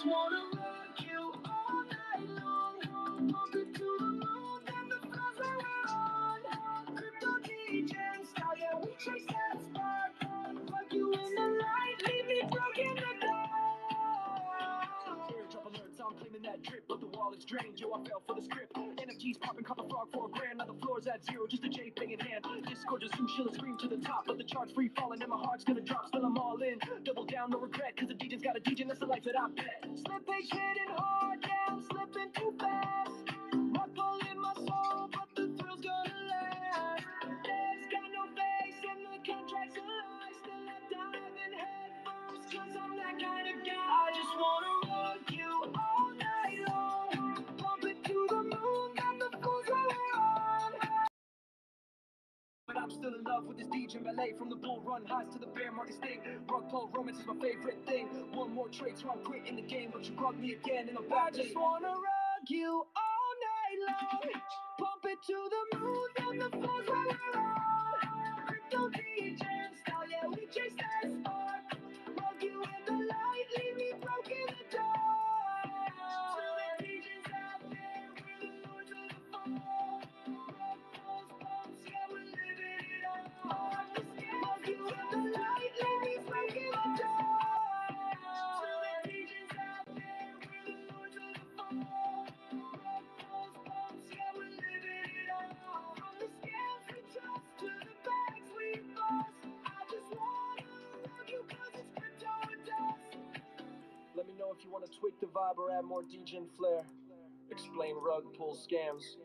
just wanna rock you all night long. Bump it to the moon and the floors that we're on. Crypto DJ style, yeah, we chase that spark. Fuck you in the light, leave me broken the dark. Airdrop alerts, I'm claiming that drip, but the wallet's drained. Yo, I fell for the script. NFTs popping, cop a frog for $1,000. Now the floor's at zero, just a J thing in hand. Discord just who shall scream to the top, but the chart's free falling and my heart's gonna drop. Still I'm all in, double down, no regret, cause the DJ's got a DJ, that's the life that I bet. Slippage hitting hard, yeah, I'm slipping too fast. Buckle in my soul, but the thrill's gonna last. There's got no face and the contract's a lie. Still I'm diving head first, cause I'm that kind of guy. I just wanna rock you all night long. Bump it to the moon, got the fools where we're on. But I'm still in love with this DJ ballet. From the bull run highs to the bear market sting. Rug pull romance is my favorite thing. One more trade, so I'm quitting the game. But you bug me again and I'm back. I just wanna rock you all night long. Pump it to the moon and the floors where we're on. Crypto DJ style, yeah, we chase that spark. Rock you in the light, leave me broken in the dark. To the DJs out there, we're the lords of the fall. Rock those bumps, yeah, we're living it up. Rock you in the light, leave me broken in the dark. To the DJs out there, we're the lords of the fall. Rock those bumps, yeah, we're living it up. From the scams we trust to the bags we bust. I just wanna rock you 'cause it's crypto and dust. Let me know if you want to tweak the vibe or add more DJ and flair. Explain rug pull scams,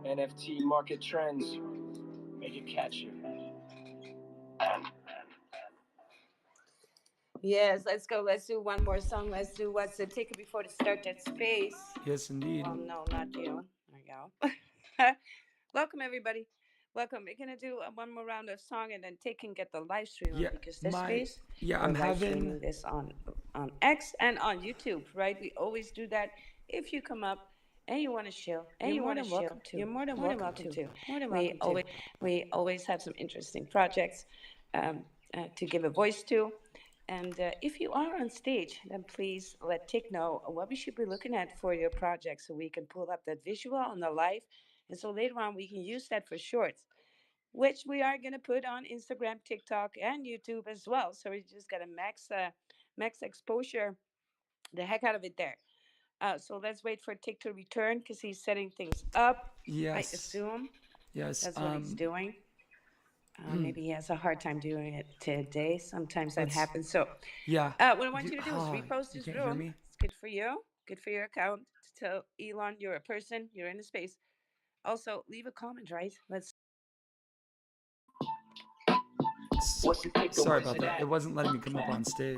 NFT market trends, make it catchy. Yes, let's go. Let's do one more song. Let's do What's the Ticket before to start that space. Yes, indeed. Well, no, not you. There we go. Welcome, everybody. Welcome. We're going to do one more round of song and then Tick can get the live stream on because this space, I'm we're live streaming having this on X and on YouTube, right? We always do that. If you come up and you want to chill, you're more than welcome to. You're more than welcome to. We always have some interesting projects to give a voice to. And if you are on stage, then please let Tick know what we should be looking at for your project so we can pull up that visual on the live. And so later on, we can use that for shorts, which we are going to put on Instagram, TikTok, and YouTube as well. So we just got to max exposure, the heck out of it there. So let's wait for Tick to return because he's setting things up. I assume that's what he's doing. Maybe he has a hard time doing it today. Sometimes that happens. So, what I want you to do is repost this room. It's good for you. Good for your account. To tell Elon you're a person. You're in the space. Also, leave a comment, right? Let's. Sorry about that. It wasn't letting me come up on stage.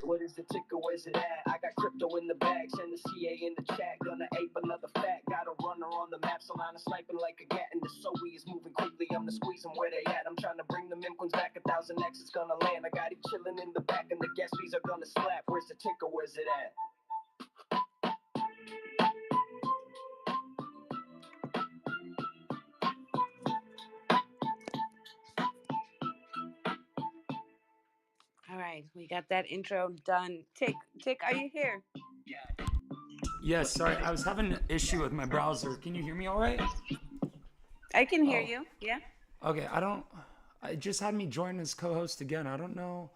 What is the ticker? Where's it at? I got crypto in the bag. Send the CA in the chat. Gonna ape another fact. Got a runner on the map. So line of sniping like a cat. And the SOE is moving quickly. I'm the squeeze them where they at. I'm trying to bring the Mimquins back. 1000X is gonna land. I got it chilling in the back. And the gas fees are gonna slap. Where's the ticker? Where's it at? All right, we got that intro done. Tick, are you here? Yes, sorry. I was having an issue with my browser. Can you hear me all right? I can hear you. Yeah. Okay, it just had me join as co-host again. I don't know.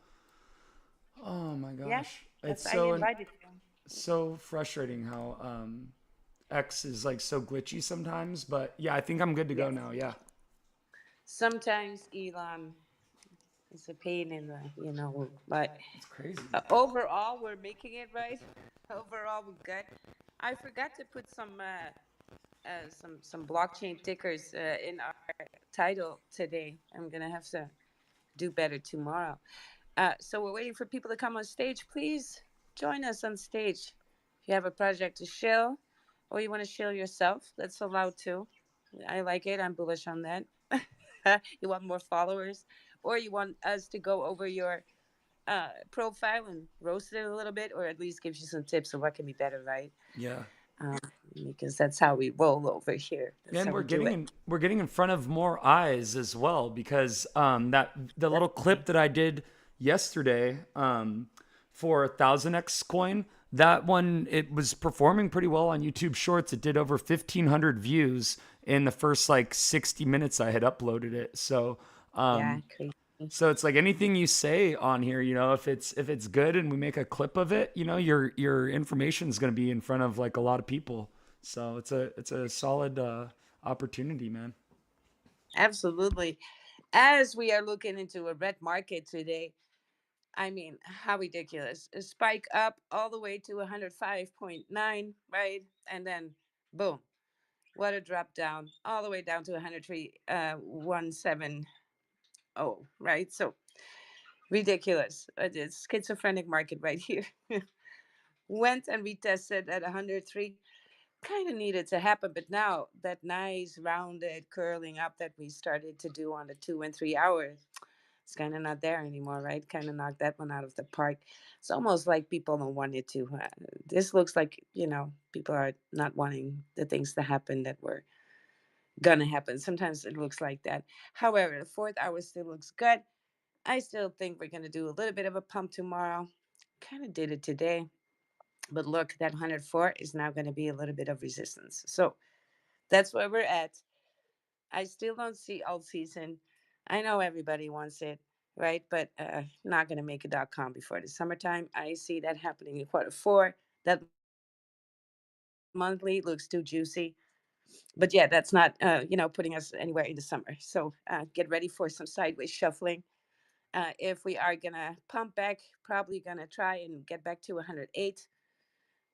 Oh my gosh. Yeah, it's so frustrating how X is like so glitchy sometimes, but yeah, I think I'm good to go now. Yeah. Sometimes Elon is a pain in the, but it's crazy. Overall, we're making it right. Overall, we're good. I forgot to put some blockchain tickers in our title today. I'm gonna have to do better tomorrow. So we're waiting for people to come on stage. Please join us on stage. If you have a project to shill, or you want to shill yourself, that's allowed too. I like it. I'm bullish on that. You want more followers, or you want us to go over your profile and roast it a little bit, or at least give you some tips on what can be better, right? Yeah. Because that's how we roll over here. And we're getting in front of more eyes as well, because the little clip that I did yesterday for 1000X coin. That one, it was performing pretty well on YouTube Shorts. It did over 1,500 views in the first like 60 minutes I had uploaded it. So, Yeah, um, crazy. so it's like anything you say on here, if it's good and we make a clip of it, your information is going to be in front of like a lot of people. So it's a solid opportunity, man. Absolutely. As we are looking into a red market today, I mean, how ridiculous. A spike up all the way to 105.9, right? And then boom, what a drop down, all the way down to 103, 170, right? So ridiculous. It's schizophrenic market right here. Went and retested at 103. Kind of needed to happen, but now that nice rounded curling up that we started to do on the 2 and 3 hours, it's kind of not there anymore, right? Kind of knocked that one out of the park. It's almost like people don't want it to. This looks like, people are not wanting the things to happen that were gonna happen. Sometimes it looks like that. However, the fourth hour still looks good. I still think we're gonna do a little bit of a pump tomorrow. Kind of did it today, but look, that 104 is now going to be a little bit of resistance. So that's where we're at. I still don't see all season. I know everybody wants it, right? But not going to make a .com before the summertime. I see that happening in quarter 4. That monthly looks too juicy. But yeah, that's not, putting us anywhere in the summer. So get ready for some sideways shuffling. If we are going to pump back, probably going to try and get back to 108.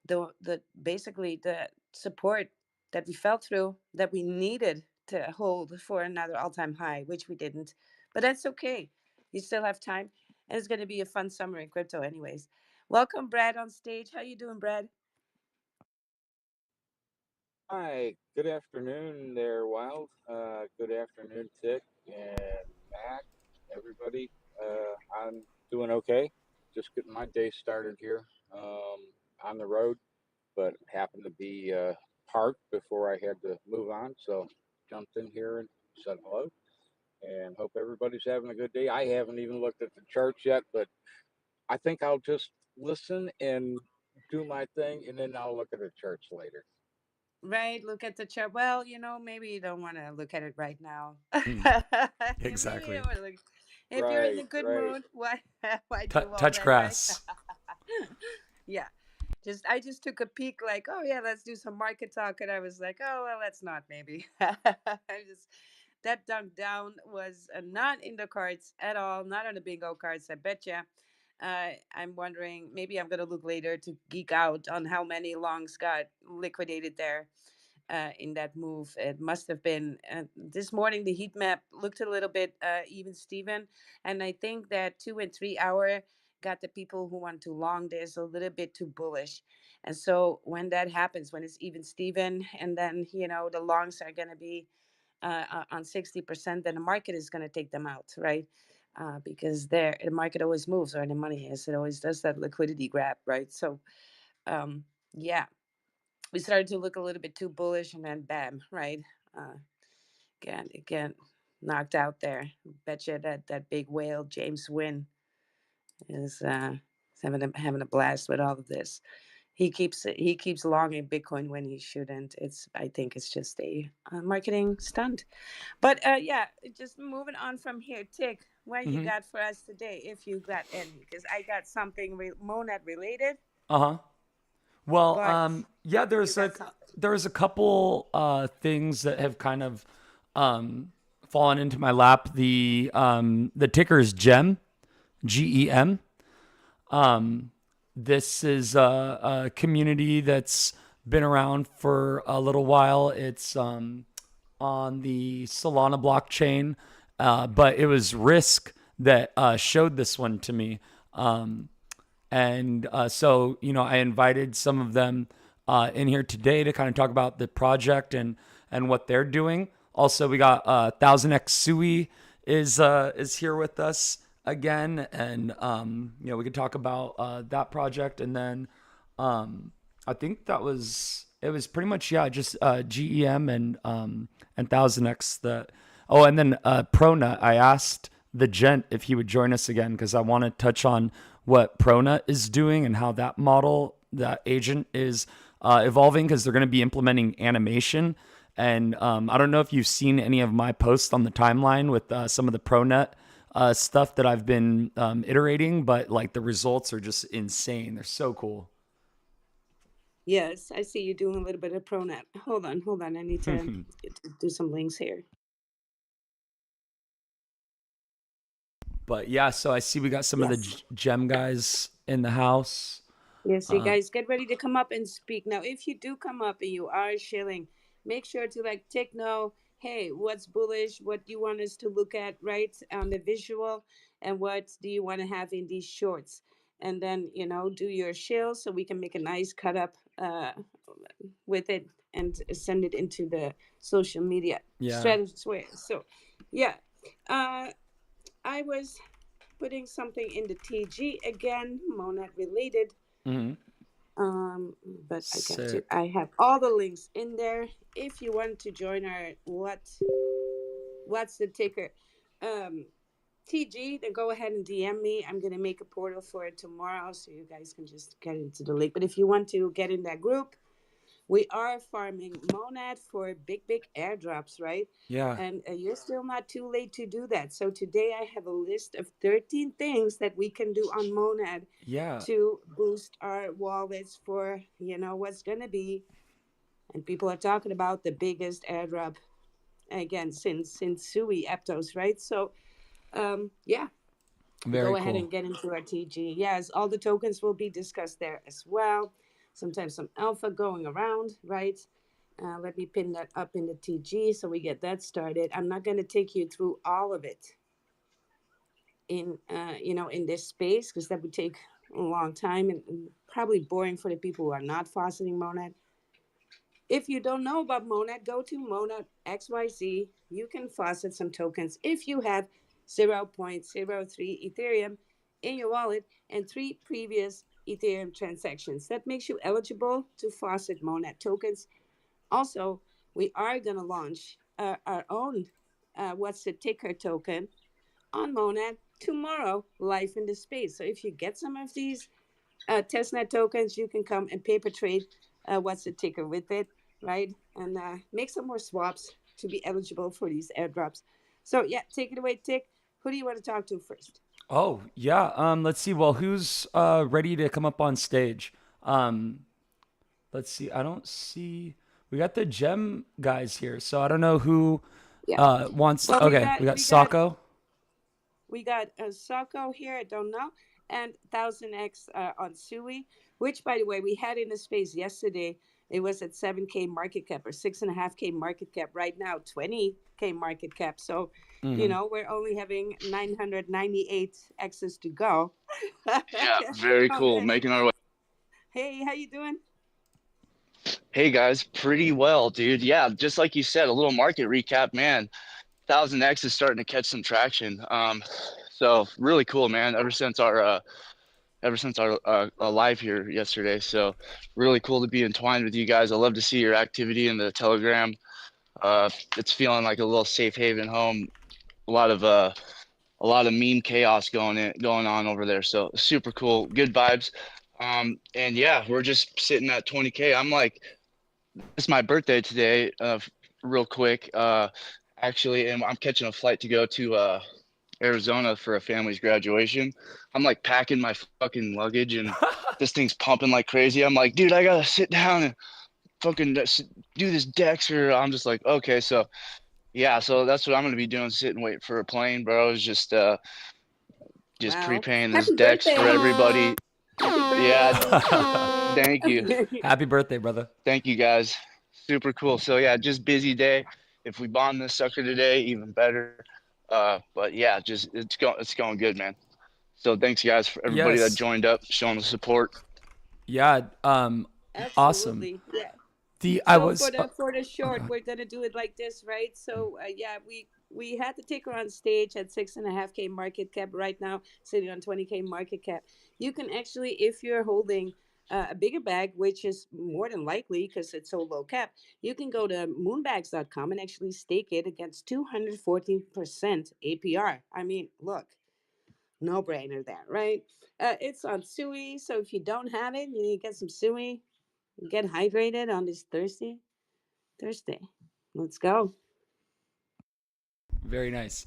The basically the support that we fell through, that we needed to hold for another all-time high, which we didn't. But that's okay. You still have time, and it's going to be a fun summer in crypto anyways. Welcome, Brad, on stage. How you doing, Brad? Hi, good afternoon there, Wild. Good afternoon, Tick and Mac, everybody. I'm doing okay. Just getting my day started here on the road, but happened to be parked before I had to move on. So jumped in here and said hello and hope everybody's having a good day. I haven't even looked at the charts yet, but I think I'll just listen and do my thing and then I'll look at the charts later. Right, look at the chart. Well, maybe you don't want to look at it right now. Mm, Maybe you don't exactly. want to look. If you're in a Right, good right. mood, why why do all Touch that, right? grass. Yeah. I just took a peek, like, oh yeah, let's do some market talk, and I was like, oh well, let's not, maybe. I just That dunk down was not in the cards at all, not on the bingo cards, I bet you. I'm wondering, maybe I'm gonna look later to geek out on how many longs got liquidated there in that move. It must have been this morning. The heat map looked a little bit even Steven, and I think that 2 and 3 hour got the people who want to long this a little bit too bullish. And so when that happens, when it's even Steven, and then the longs are going to be on 60%, then the market is going to take them out, right? Because the market always moves where the money is. It always does that liquidity grab, right? So um, yeah, we started to look a little bit too bullish, and then bam, right? Uh, again, knocked out there. Betcha that big whale, James Wynn, is having a blast with all of this. He keeps longing Bitcoin when he shouldn't. I think it's just a marketing stunt. But yeah, just moving on from here. Tick, what you Hmm. got for us today, if you got any? Because I got something Monad related, Uh-huh. Well, but yeah, you got something. there's a couple things that have kind of fallen into my lap. The ticker is GEM, GEM. This is a community that's been around for a little while. It's on the Solana blockchain, but it was Risk that showed this one to me. And so, I invited some of them in here today to kind of talk about the project and what they're doing. Also, we got 1000X Sui is here with us again, and we could talk about that project, and then I think it was pretty much, yeah, just GEM and 1000X that. Oh, and then ProNut. I asked the gent if he would join us again because I want to touch on what Pronut is doing and how that model, that agent is evolving, because they're going to be implementing animation. And I don't know if you've seen any of my posts on the timeline with some of the Pronut stuff that I've been iterating, but like the results are just insane. They're so cool. Yes, I see you doing a little bit of pronat. Hold on. I need to do some links here. But yeah, so I see we got some of the Yes. gem guys in the house. Yes, you guys get ready to come up and speak. Now, if you do come up and you are shilling, make sure to like take no, hey, what's bullish? What do you want us to look at, right? On the visual, and what do you want to have in these shorts? And then, do your shill so we can make a nice cut up with it and send it into the social media Yeah. stratosphere. So, yeah, uh, I was putting something in the TG again, Monad related. Mm-hmm. Um, but Sick. I have all the links in there. If you want to join our what's the ticker? Um, TG, then go ahead and DM me. I'm gonna make a portal for it tomorrow, so you guys can just get into the link. But if you want to get in that group, we are farming Monad for big airdrops, right? Yeah. And you're still not too late to do that. So today I have a list of 13 things that we can do on Monad Yeah. to boost our wallets for what's gonna be. And people are talking about the biggest airdrop again since Sui Aptos, right? So yeah, Very go ahead cool. and get into our TG. Yes, all the tokens will be discussed there as well. Sometimes some alpha going around, right? Let me pin that up in the TG so we get that started. I'm not going to take you through all of it in this space because that would take a long time and probably boring for the people who are not fauceting Monad. If you don't know about Monad, go to Monad XYZ. You can faucet some tokens if you have 0.03 Ethereum in your wallet and 3 previous Ethereum transactions. That makes you eligible to faucet Monad tokens. Also, we are going to launch our own what's the ticker token on Monad tomorrow, live in the space. So if you get some of these testnet tokens, you can come and paper trade what's the ticker with it, right? And make some more swaps to be eligible for these airdrops. So yeah, take it away, Tick. Who do you want to talk to first? Oh yeah. Let's see. Well, who's ready to come up on stage? Um, let's see. I don't see. We got the gem guys here, so I don't know who Yeah. wants. Well, Okay, we got we got Sako. We got Soko here, I don't know, and 1000X on Sui, which, by the way, we had in the space yesterday. It was at 7K market cap or 6.5K market cap. Right now, 20K market cap. So, Mm-hmm. we're only having 998 X's to go. Yeah, very Oh, cool. man. Making our way. Hey, how you doing? Hey guys, pretty well, dude. Yeah, just like you said, a little market recap, man. 1000X is starting to catch some traction. So really cool, man. Ever since our live here yesterday. So really cool to be entwined with you guys. I love to see your activity in the Telegram. It's feeling like a little safe haven home. A lot of uh, a lot of meme chaos going on over there. So super cool, good vibes. And yeah, we're just sitting at 20K. I'm like, it's my birthday today. Real quick, actually, and I'm catching a flight to go to Arizona for a family's graduation. I'm like packing my fucking luggage, and this thing's pumping like crazy. I'm like, dude, I gotta sit down and fucking do this Dex, or I'm just like, okay, so yeah, so that's what I'm gonna be doing, sit and wait for a plane, bro. Is just Wow. prepaying this Happy Dex for birthday. everybody. Happy Yeah, birthday. thank you. Happy birthday, brother. Thank you guys. Super cool. So yeah, just busy day. If we bomb this sucker today, even better. But yeah, just it's going good, man. So thanks guys for everybody that Yes. joined up, showing the support. Yeah. Awesome. Absolutely. Yeah. The I So was. for the short, Okay. we're gonna do it like this, right? So yeah, we had to take her on stage at 6.5K market cap. Right now, sitting on 20K market cap. You can actually, if you're holding a bigger bag, which is more than likely because it's so low cap, you can go to moonbags.com and actually stake it against 214% APR. I mean, look. No brainer there, right? It's on Sui, so if you don't have it, you need to get some Sui. Get hydrated on this Thursday. Let's go. Very nice.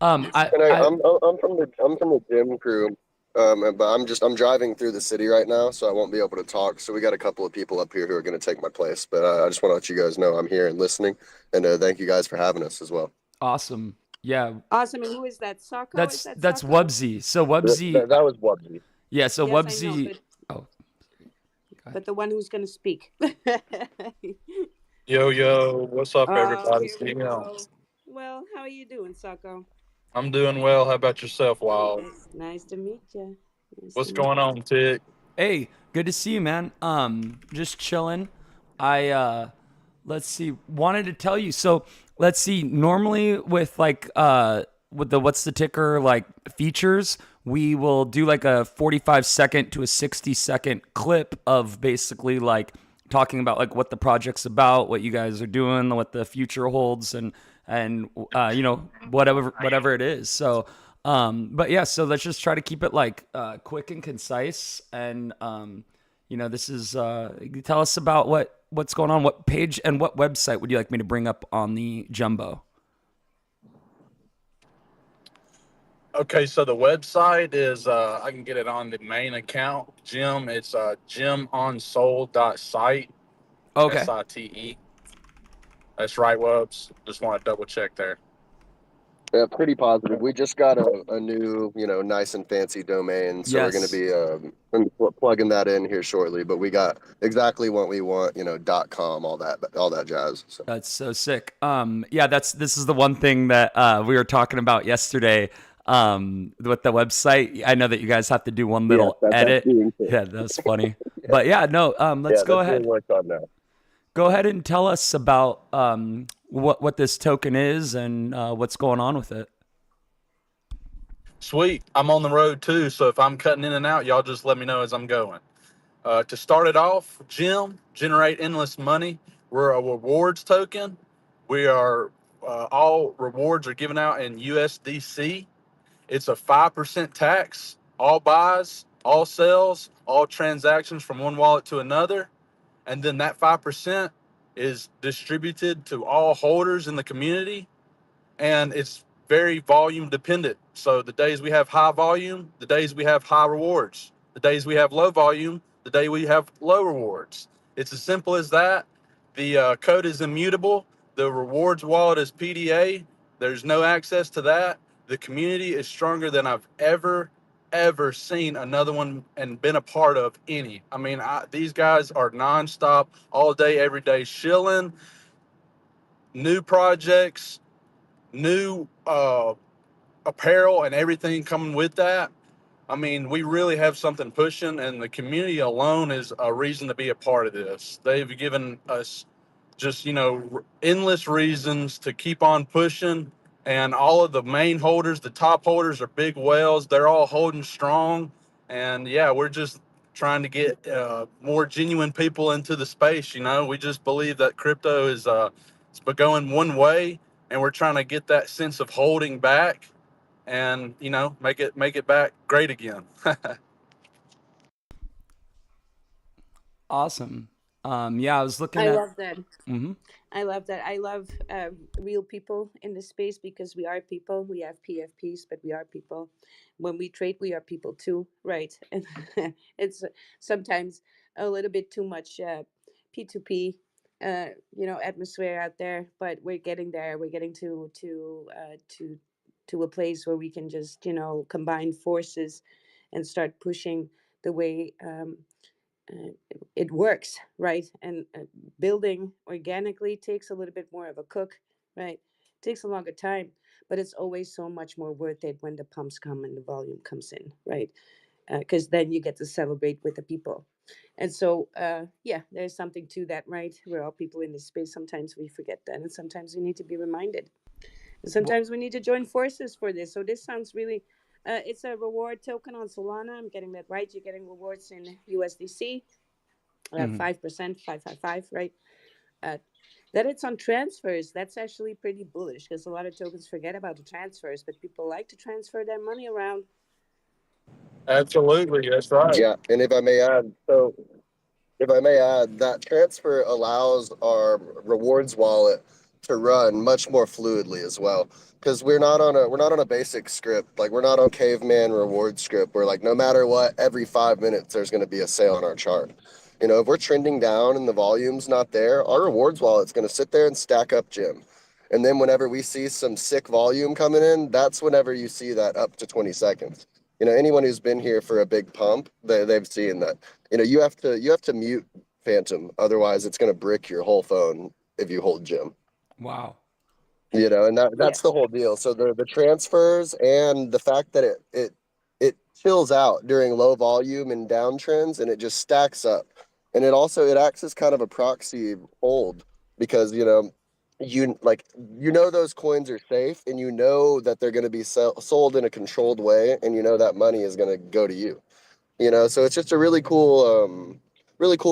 And I'm from the gym crew, but I'm driving through the city right now, so I won't be able to talk. So we got a couple of people up here who are going to take my place, but I just want to let you guys know I'm here and listening, and thank you guys for having us as well. Awesome. Yeah, Awesome. And who is that? Socko? Is that that's Socko? Wubsy. So Wubsy, That was Wubsy. yeah. So Yes, I know, Wubsy. Oh, but the one who's going to speak. Yo, yo, what's up, Oh, everybody? here we Steve Young. go. Well, how are you doing, Socko? I'm doing well. How about yourself, Wild? Nice to meet you. Nice to What's meet going on, Tick? hey, good to see you, man. Just chilling. I let's see. Wanted to tell you. So let's see. Normally with like with the what's the ticker like features, we will do like a 45-second to a 60-second clip of basically like talking about like what the project's about, what you guys are doing, what the future holds, and you know whatever it is. So but yeah, so let's just try to keep it like quick and concise. And you know, this is tell us about what's going on. What page and what website would you like me to bring up on the Jumbo? Okay, so the website is I can get it on the main account, Jim. It's gymonsole.site, Okay. SITE. That's right, Wubs. Just want to double check there. Yeah, pretty positive. We just got a new, nice and fancy domain, so we're going to Yes. be plugging that in here shortly. But we got exactly what we want, .com, all that jazz. So. That's so sick. Yeah, this is the one thing that we were talking about yesterday. With the website, I know that you guys have to do one little edit. Yeah, that's funny. Yeah. But yeah, no. Let's go ahead. Really worked on now. Go ahead and tell us about what this token is and what's going on with it. Sweet. I'm on the road too, so if I'm cutting in and out, y'all just let me know as I'm going. To start it off, Jim, generate endless money. We're a rewards token. We are all rewards are given out in USDC. It's a 5% tax. All buys, all sales, all transactions from one wallet to another, and then that 5% is distributed to all holders in the community, and it's very volume dependent. So the days we have high volume, the days we have high rewards. The days we have low volume, the day we have low rewards. It's as simple as that. The code is immutable. The rewards wallet is PDA. There's no access to that. The community is stronger than I've ever seen another one and been a part of any. I mean, these guys are nonstop, all day, every day, shilling new projects, new apparel and everything coming with that. I mean, we really have something pushing, and the community alone is a reason to be a part of this. They've given us just, endless reasons to keep on pushing. And all of the main holders, the top holders are big whales. They're all holding strong. And yeah, we're just trying to get more genuine people into the space. We just believe that crypto is it's been going one way, and we're trying to get that sense of holding back and make it back great again. Awesome. Yeah, I was looking I at. love that. Mm-hmm. I love that. I love real people in this space because we are people. We have PFPs, but we are people. When we trade, we are people too, right? And it's sometimes a little bit too much P2P, atmosphere out there. But we're getting there. We're getting to a place where we can just combine forces and start pushing the way. Uh, it works, right? And building organically takes a little bit more of a cook, right? Takes a longer time, but it's always so much more worth it when the pumps come and the volume comes in, right? Because then you get to celebrate with the people. And so, yeah, there's something to that, right? We're all people in this space. Sometimes we forget that, and sometimes we need to be reminded. And sometimes we need to join forces for this. So this sounds really. It's a reward token on Solana. I'm getting that right. You're getting rewards in USDC. 5%, 555, right? Uh, that it's on transfers, that's actually pretty bullish because a lot of tokens forget about the transfers, but people like to transfer their money around. Absolutely, that's right. Yeah, and if I may add, that transfer allows our rewards wallet to run much more fluidly as well. Because we're not on a basic script. Like we're not on caveman reward script where like no matter what, every 5 minutes there's gonna be a sale on our chart. You know, if we're trending down and the volume's not there, our rewards wallet's gonna sit there and stack up Jim. And then whenever we see some sick volume coming in, that's whenever you see that up to 20 seconds. You know, anyone who's been here for a big pump, they've seen that. You know, you have to mute Phantom, otherwise it's going to brick your whole phone if you hold Jim. Wow. You know, and that's the Yes. whole deal. So the transfers and the fact that it chills out during low volume and downtrends, and it just stacks up. And it acts as kind of a proxy hold because you know those coins are safe, and you know that they're going to be sold in a controlled way, and you know that money is going to go to you. You know, so it's just a really cool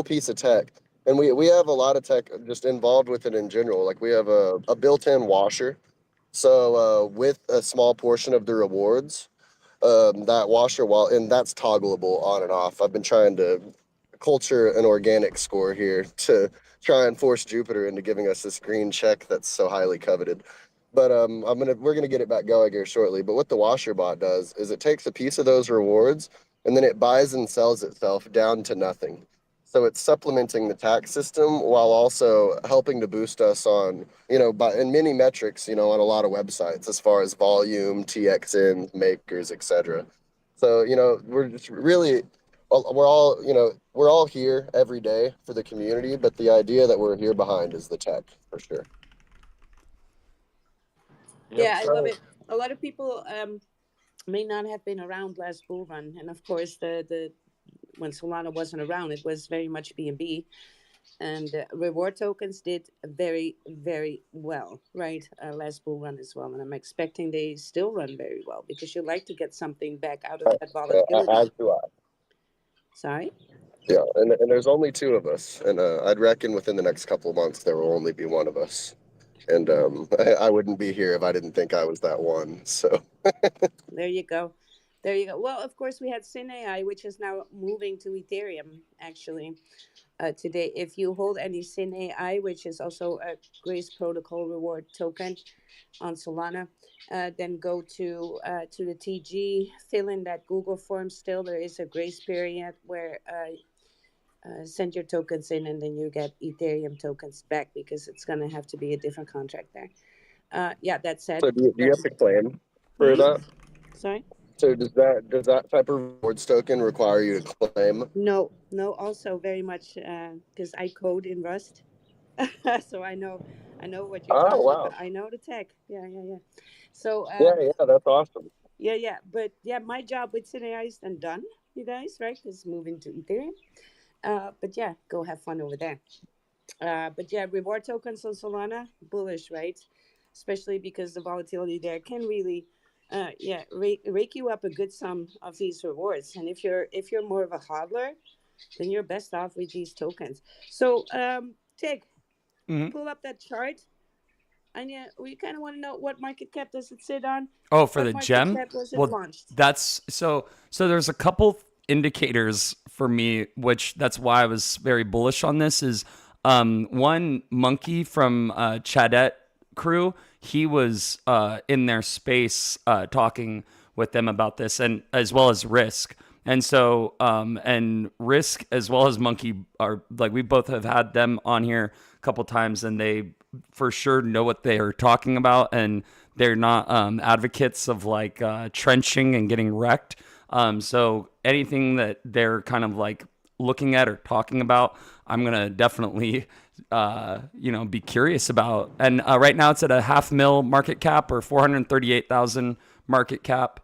piece of tech. And we have a lot of tech just involved with it in general. Like we have a built-in washer. So with a small portion of the rewards, that washer and that's toggleable on and off. I've been trying to culture an organic score here to try and force Jupiter into giving us this green check that's so highly coveted. But we're gonna get it back going here shortly. But what the washer bot does is it takes a piece of those rewards and then it buys and sells itself down to nothing. So it's supplementing the tax system while also helping to boost us on, in many metrics, on a lot of websites as far as volume, TXN, makers, etc. So, we're just really, we're all here every day for the community, but the idea that we're here behind is the tech for sure. Yeah, Yep. I love it. A lot of people may not have been around last bull run, and of course, the when Solana wasn't around, it was very much B&B, and reward tokens did very, very well, right? Last bull run as well, and I'm expecting they still run very well because you like to get something back out of that volatility. As do I. Sorry. Yeah, and there's only two of us, and I'd reckon within the next couple of months there will only be one of us. And I wouldn't be here if I didn't think I was that one. So There you go. There you go. Well, of course, we had SINAI, which is now moving to Ethereum, actually, today. If you hold any SINAI, which is also a Grace Protocol reward token on Solana, then go to the TG, fill in that Google form. Still, there is a grace period where send your tokens in, and then you get Ethereum tokens back because it's going to have to be a different contract there. Yeah, that said. so do you have to claim for Hmm? that? Sorry? So does that type of rewards token require you to claim? No, no. Also, very much because I code in Rust, so I know what you're Oh talking about. wow. I know the tech. Yeah, yeah, yeah. So, Yeah, that's awesome. yeah, yeah. But yeah, my job with CineAI is then done, you guys, right? Because moving to Ethereum. But yeah, go have fun over there. But yeah, reward tokens on Solana, bullish, right? Especially because the volatility there can really, rake you up a good sum of these rewards. And if you're more of a hodler, then you're best off with these tokens. So, Tig, Mhm. pull up that chart. And yeah, we kind of want to know what market cap does it sit on? Oh, for What the market gem? cap was it Well, launched? that's so there's a couple indicators for me, which that's why I was very bullish on this is one monkey from Chadette crew, he was in their space talking with them about this and as well as Risk. And so and Risk as well as Monkey are like we both have had them on here a couple times and they for sure know what they are talking about and they're not advocates of like trenching and getting wrecked. So anything that they're kind of like looking at or talking about, I'm gonna definitely be curious about. And right now it's at a $500,000 market cap or 438,000 market cap.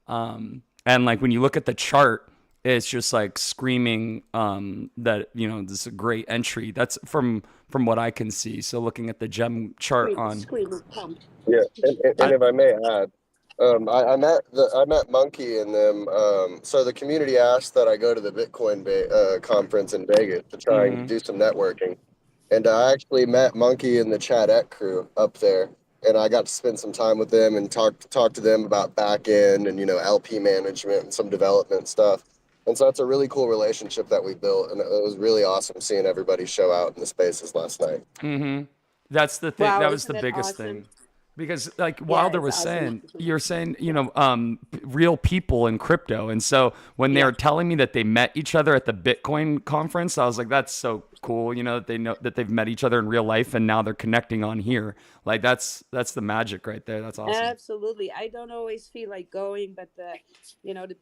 And like when you look at the chart, it's just like screaming that this is a great entry. That's from what I can see. So looking at the gem chart on, Screaming pump. Yeah, and I, if I may add, I met Monkey and them. So the community asked that I go to the Bitcoin conference in Vegas to try and mhm. do some networking, and I actually met Monkey and the Chat crew up there. and I got to spend some time with them and talk to them about back end and LP management and some development stuff. And so it's a really cool relationship that we built, and it was really awesome seeing everybody show out in the spaces last night. Mm-hmm. That's the thing. Wow, That was isn't the that biggest awesome? thing. Because like Yeah, Wilder it's was awesome. saying, you're saying, real people in crypto. And so when they Yeah. were telling me that they met each other at the Bitcoin conference, I was like, that's so cool. That they know that they've met each other in real life and now they're connecting on here. Like that's the magic right there. That's awesome. Absolutely. I don't always feel like going, but the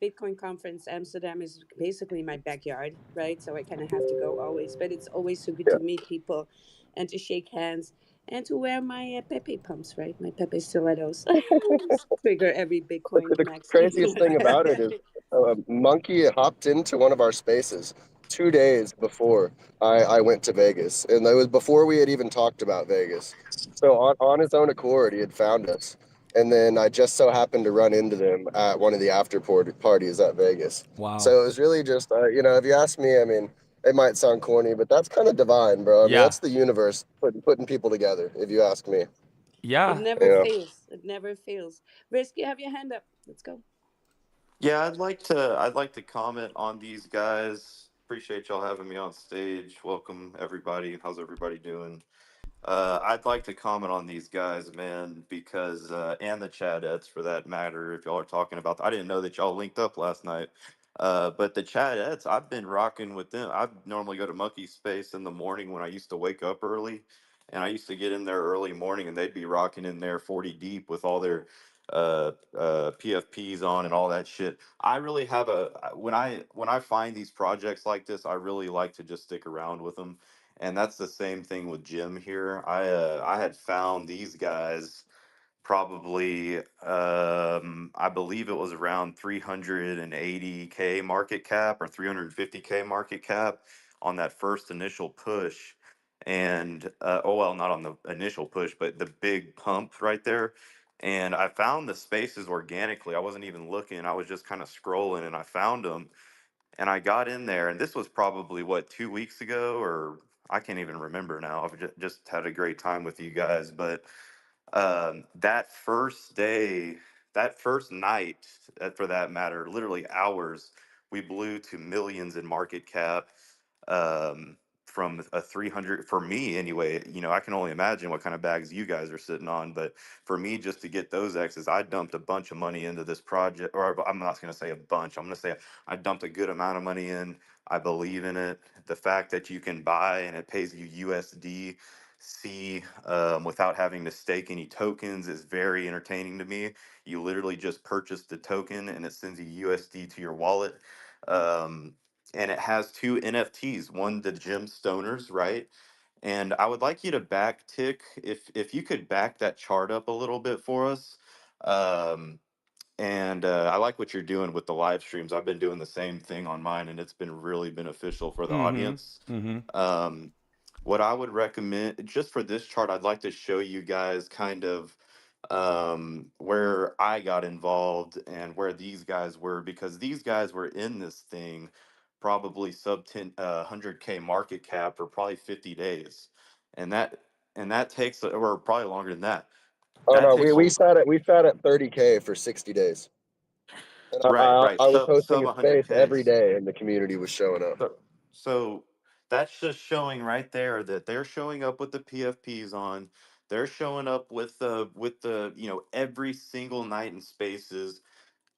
Bitcoin conference Amsterdam is basically my backyard, right? So I kind of have to go always, but it's always so good Yeah. to meet people and to shake hands and to wear my Pepe pumps, right? My Pepe stilettos. Trigger every Bitcoin The max. craziest thing about it is Monkey hopped into one of our spaces 2 days before I went to Vegas. And it was before we had even talked about Vegas. So on his own accord, he had found us. And then I just so happened to run into them at one of the parties at Vegas. Wow. So it was really just, if you ask me, I mean, it might sound corny, but that's kind of divine, bro. I mean, Yeah. that's the universe putting people together, if you ask me. It Yeah. never Yeah. fails. It never fails. Risk, you have your hand up. Let's go. Yeah, I'd like to comment on these guys. Appreciate y'all having me on stage. Welcome everybody. How's everybody doing? I'd like to comment on these guys, man, because and the Chadettes for that matter. If y'all are talking about, I didn't know that y'all linked up last night. But the Chadettes, I've been rocking with them. I normally go to Monkey Space in the morning when I used to wake up early, and I used to get in there early morning, and they'd be rocking in there 40 deep with all their PFPs on and all that shit. I really have when I find these projects like this, I really like to just stick around with them, and that's the same thing with Jim here. I had found these guys probably I believe it was around 380K market cap or 350K market cap on that first initial push. And oh well, not on the initial push, but the big pump right there. And I found the spaces organically. I wasn't even looking. I was just kind of scrolling and I found them, and I got in there, and this was probably what, 2 weeks ago, or I can't even remember now. I've just had a great time with you guys, but that first day, that first night, for that matter, literally hours, we blew to millions in market cap. Um, from a 300, for me anyway, I can only imagine what kind of bags you guys are sitting on, but for me, just to get those X's, I dumped a bunch of money into this project, or I'm not going to say a bunch, I'm going to say I dumped a good amount of money in. I believe in it. The fact that you can buy and it pays you USDC without having to stake any tokens is very entertaining to me. You literally just purchase the token and it sends you USD to your wallet. Um, and it has two NFTs, one the Gemstoners, right? And I would like you to back tick, if you could back that chart up a little bit for us. Um, and I like what you're doing with the live streams. I've been doing the same thing on mine, and it's been really beneficial for the Mm-hmm. audience. Mm-hmm. Um, what I would recommend, just for this chart, I'd like to show you guys kind of where I got involved and where these guys were, because these guys were in this thing probably sub 100K market cap for probably 50 days, and that takes, or probably longer than that. Oh That no, takes a we sat at 30K for 60 days, and right, right, I was sub hosting a space every 100Ks. day, and the community was showing up. So that's just showing right there that they're showing up with the PFPs on. They're showing up with the every single night in spaces.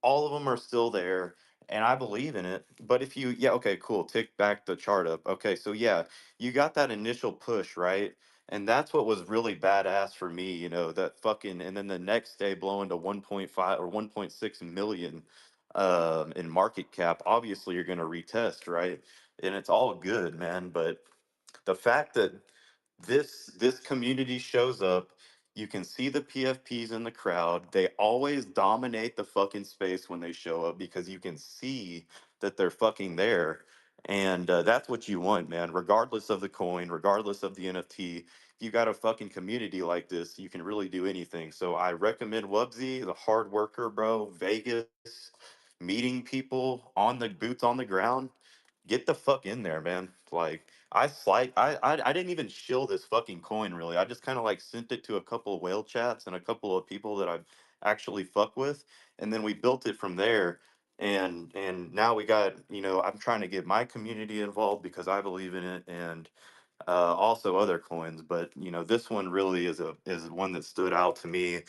All of them are still there, and I believe in it. But if you, yeah, okay, cool, tick back the chart up. Okay, so yeah, you got that initial push, right? And that's what was really badass for me, that fucking, and then the next day blowing to 1.5 or 1.6 million in market cap. Obviously, you're going to retest, right? And it's all good, man. But the fact that this community shows up, you can see the PFPs in the crowd. They always dominate the fucking space when they show up because you can see that they're fucking there. And that's what you want, man. Regardless of the coin, regardless of the NFT, if you got a fucking community like this, you can really do anything. So I recommend Wubsy, the hard worker, bro. Vegas, meeting people on the boots on the ground. Get the fuck in there, man. Like I didn't even shill this fucking coin really. I just kind of like sent it to a couple of whale chats and a couple of people that I've actually fuck with, and then we built it from there. And now we got, I'm trying to get my community involved because I believe in it, and also other coins. But this one really is one that stood out to me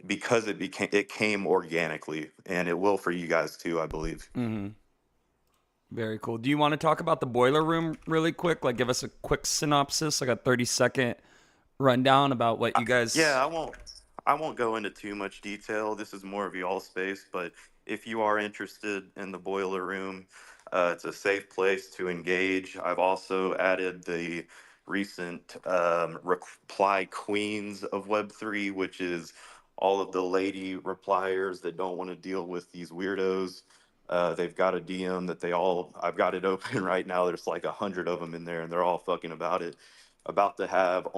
because it came organically, and it will for you guys too, I believe. Mm-hmm. Very cool. Do you want to talk about the boiler room really quick? Like, give us a quick synopsis, like a 30-second rundown about what you Yeah, guys. I won't go into too much detail. This is more of y'all space, but if you are interested in the boiler room, it's a safe place to engage. I've also added the recent reply queens of Web3, which is all of the lady repliers that don't want to deal with these weirdos. They've got a DM that I've got it open right now. There's like 100 of them in there, and they're all fucking about it. About to have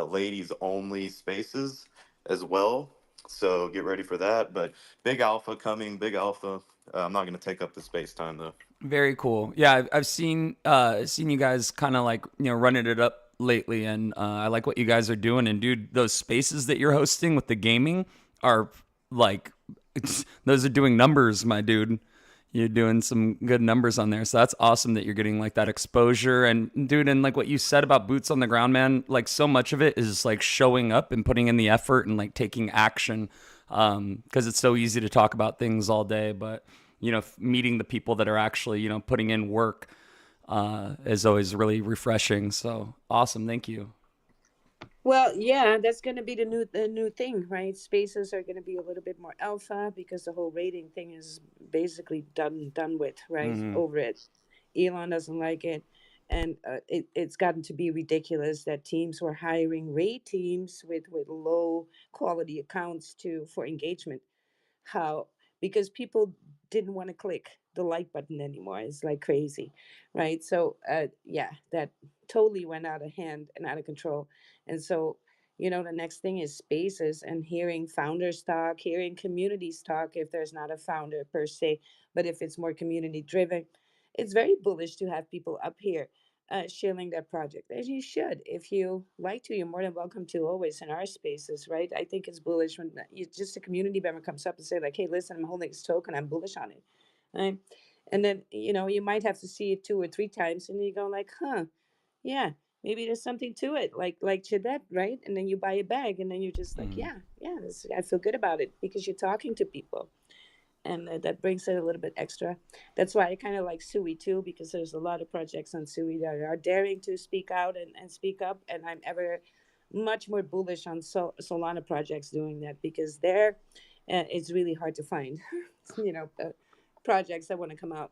ladies only spaces as well. So get ready for that. But big alpha coming, big alpha. I'm not going to take up the space time though. Very cool. Yeah, I've seen you guys kind of like running it up lately, and I like what you guys are doing. And dude, those spaces that you're hosting with the gaming are like, those are doing numbers, my dude. You're doing some good numbers on there, so that's awesome that you're getting like that exposure. And dude, and like what you said about boots on the ground, man, like so much of it is like showing up and putting in the effort and like taking action, because it's so easy to talk about things all day, but meeting the people that are actually putting in work is always really refreshing. So awesome, thank you. Well, yeah, that's going to be the new thing, right? Spaces are going to be a little bit more alpha because the whole rating thing is basically done with, right? Mm-hmm. Over it. Elon doesn't like it, and it's gotten to be ridiculous that teams were hiring raid teams with low quality accounts to for engagement. How? Because people didn't want to click the like button anymore. It's like crazy, right? So yeah, that totally went out of hand and out of control. And so the next thing is spaces and hearing founders talk, hearing communities talk if there's not a founder per se, but if it's more community driven. It's very bullish to have people up here sharing their project, as you should. If you like to, you're more than welcome to, always in our spaces, right? I think it's bullish when just a community member comes up and say like, hey, listen, I'm holding this token, I'm bullish on it, right? And then you might have to see it 2 or 3 times and you go like, huh, yeah, maybe there's something to it, like Chidette, right? And then you buy a bag and then you're just like, Mm-hmm. yeah, I feel good about it because you're talking to people, and that brings it a little bit extra. That's why I kind of like Sui too, because there's a lot of projects on Sui that are daring to speak out and speak up, and I'm ever much more bullish on Solana projects doing that because it's really hard to find, projects that want to come out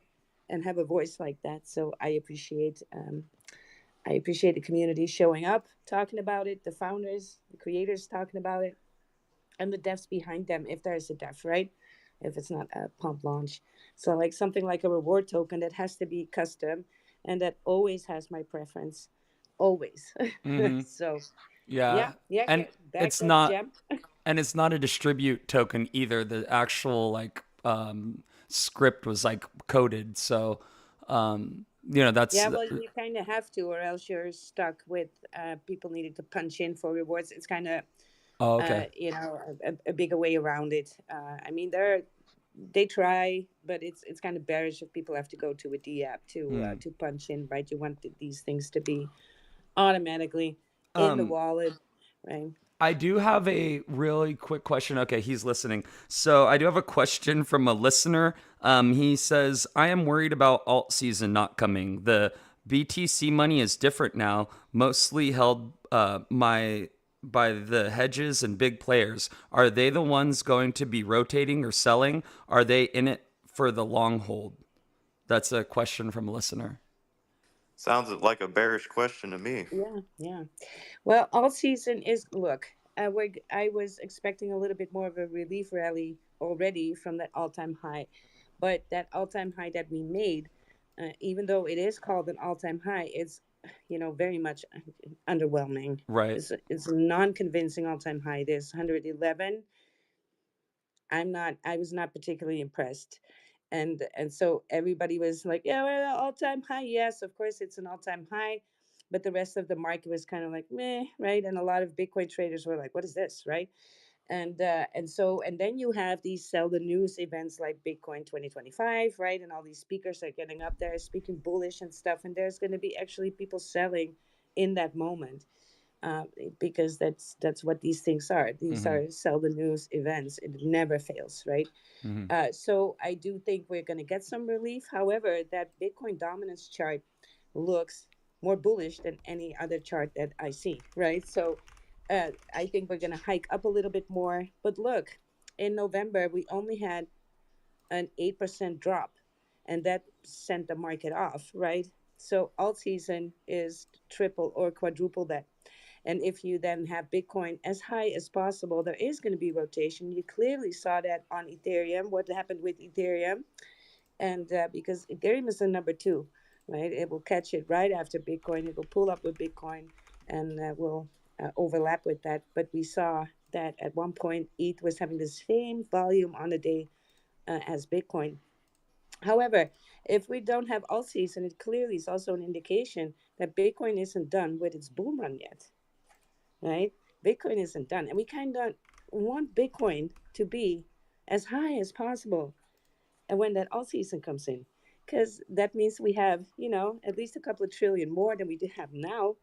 and have a voice like that. So I appreciate the community showing up, talking about it, the founders, the creators talking about it, and the devs behind them if there's a dev, right? If it's not a pump launch. So like something like a reward token that has to be custom and that always has my preference. Always. Mm-hmm. So Yeah, yeah, and back it's up, not Gem. and it's not a distribute token either. The actual like script was like coded, so that's Yeah, well, you kind of have to, or else you're stuck with people needing to punch in for rewards. It's kind of oh, okay. a bigger way around it. I mean, they try, but it's kind of bearish if people have to go to a D app Hmm. to punch in, right? You want these things to be automatically in the Um, wallet, right? I do have a really quick question. Okay, he's listening. So I do have a question from a listener. He says, I am worried about alt season not coming. The BTC money is different now, mostly held by the hedges and big players. Are they the ones going to be rotating or selling? Are they in it for the long hold? That's a question from a listener. Sounds like a bearish question to me. Yeah, yeah. Well, all season is look. I was expecting a little bit more of a relief rally already from that all-time high, but that all-time high that we made, even though it is called an all-time high, it's very much underwhelming. Right. It's a non-convincing all-time high. There's 111. I was not particularly impressed. And so everybody was like, yeah, we're at all-time high. Yes, of course it's an all-time high, but the rest of the market was kind of like meh, right? And a lot of Bitcoin traders were like, what is this, right? And then you have these sell the news events like Bitcoin 2025, right? And all these speakers are getting up there speaking bullish and stuff, and there's going to be actually people selling in that moment, uh, because that's what these things are. These Mm-hmm. are sell the news events. It never fails, right? Mm-hmm. So I do think we're going to get some relief. However, that Bitcoin dominance chart looks more bullish than any other chart that I see, right? So I think we're going to hike up a little bit more. But look, in November, we only had an 8% drop, and that sent the market off, right? So alt season is triple or quadruple that. And if you then have Bitcoin as high as possible, there is going to be rotation. You clearly saw that on Ethereum. What happened with Ethereum? And because Ethereum is the number two, right? It will catch it right after Bitcoin. It will pull up with Bitcoin and will overlap with that. But we saw that at one point, ETH was having the same volume on the day as Bitcoin. However, if we don't have all season, it clearly is also an indication that Bitcoin isn't done with its bull run yet, right? Bitcoin isn't done. And we kind of want Bitcoin to be as high as possible. And when that all season comes in, because that means we have, at least a couple of trillion more than we do have now.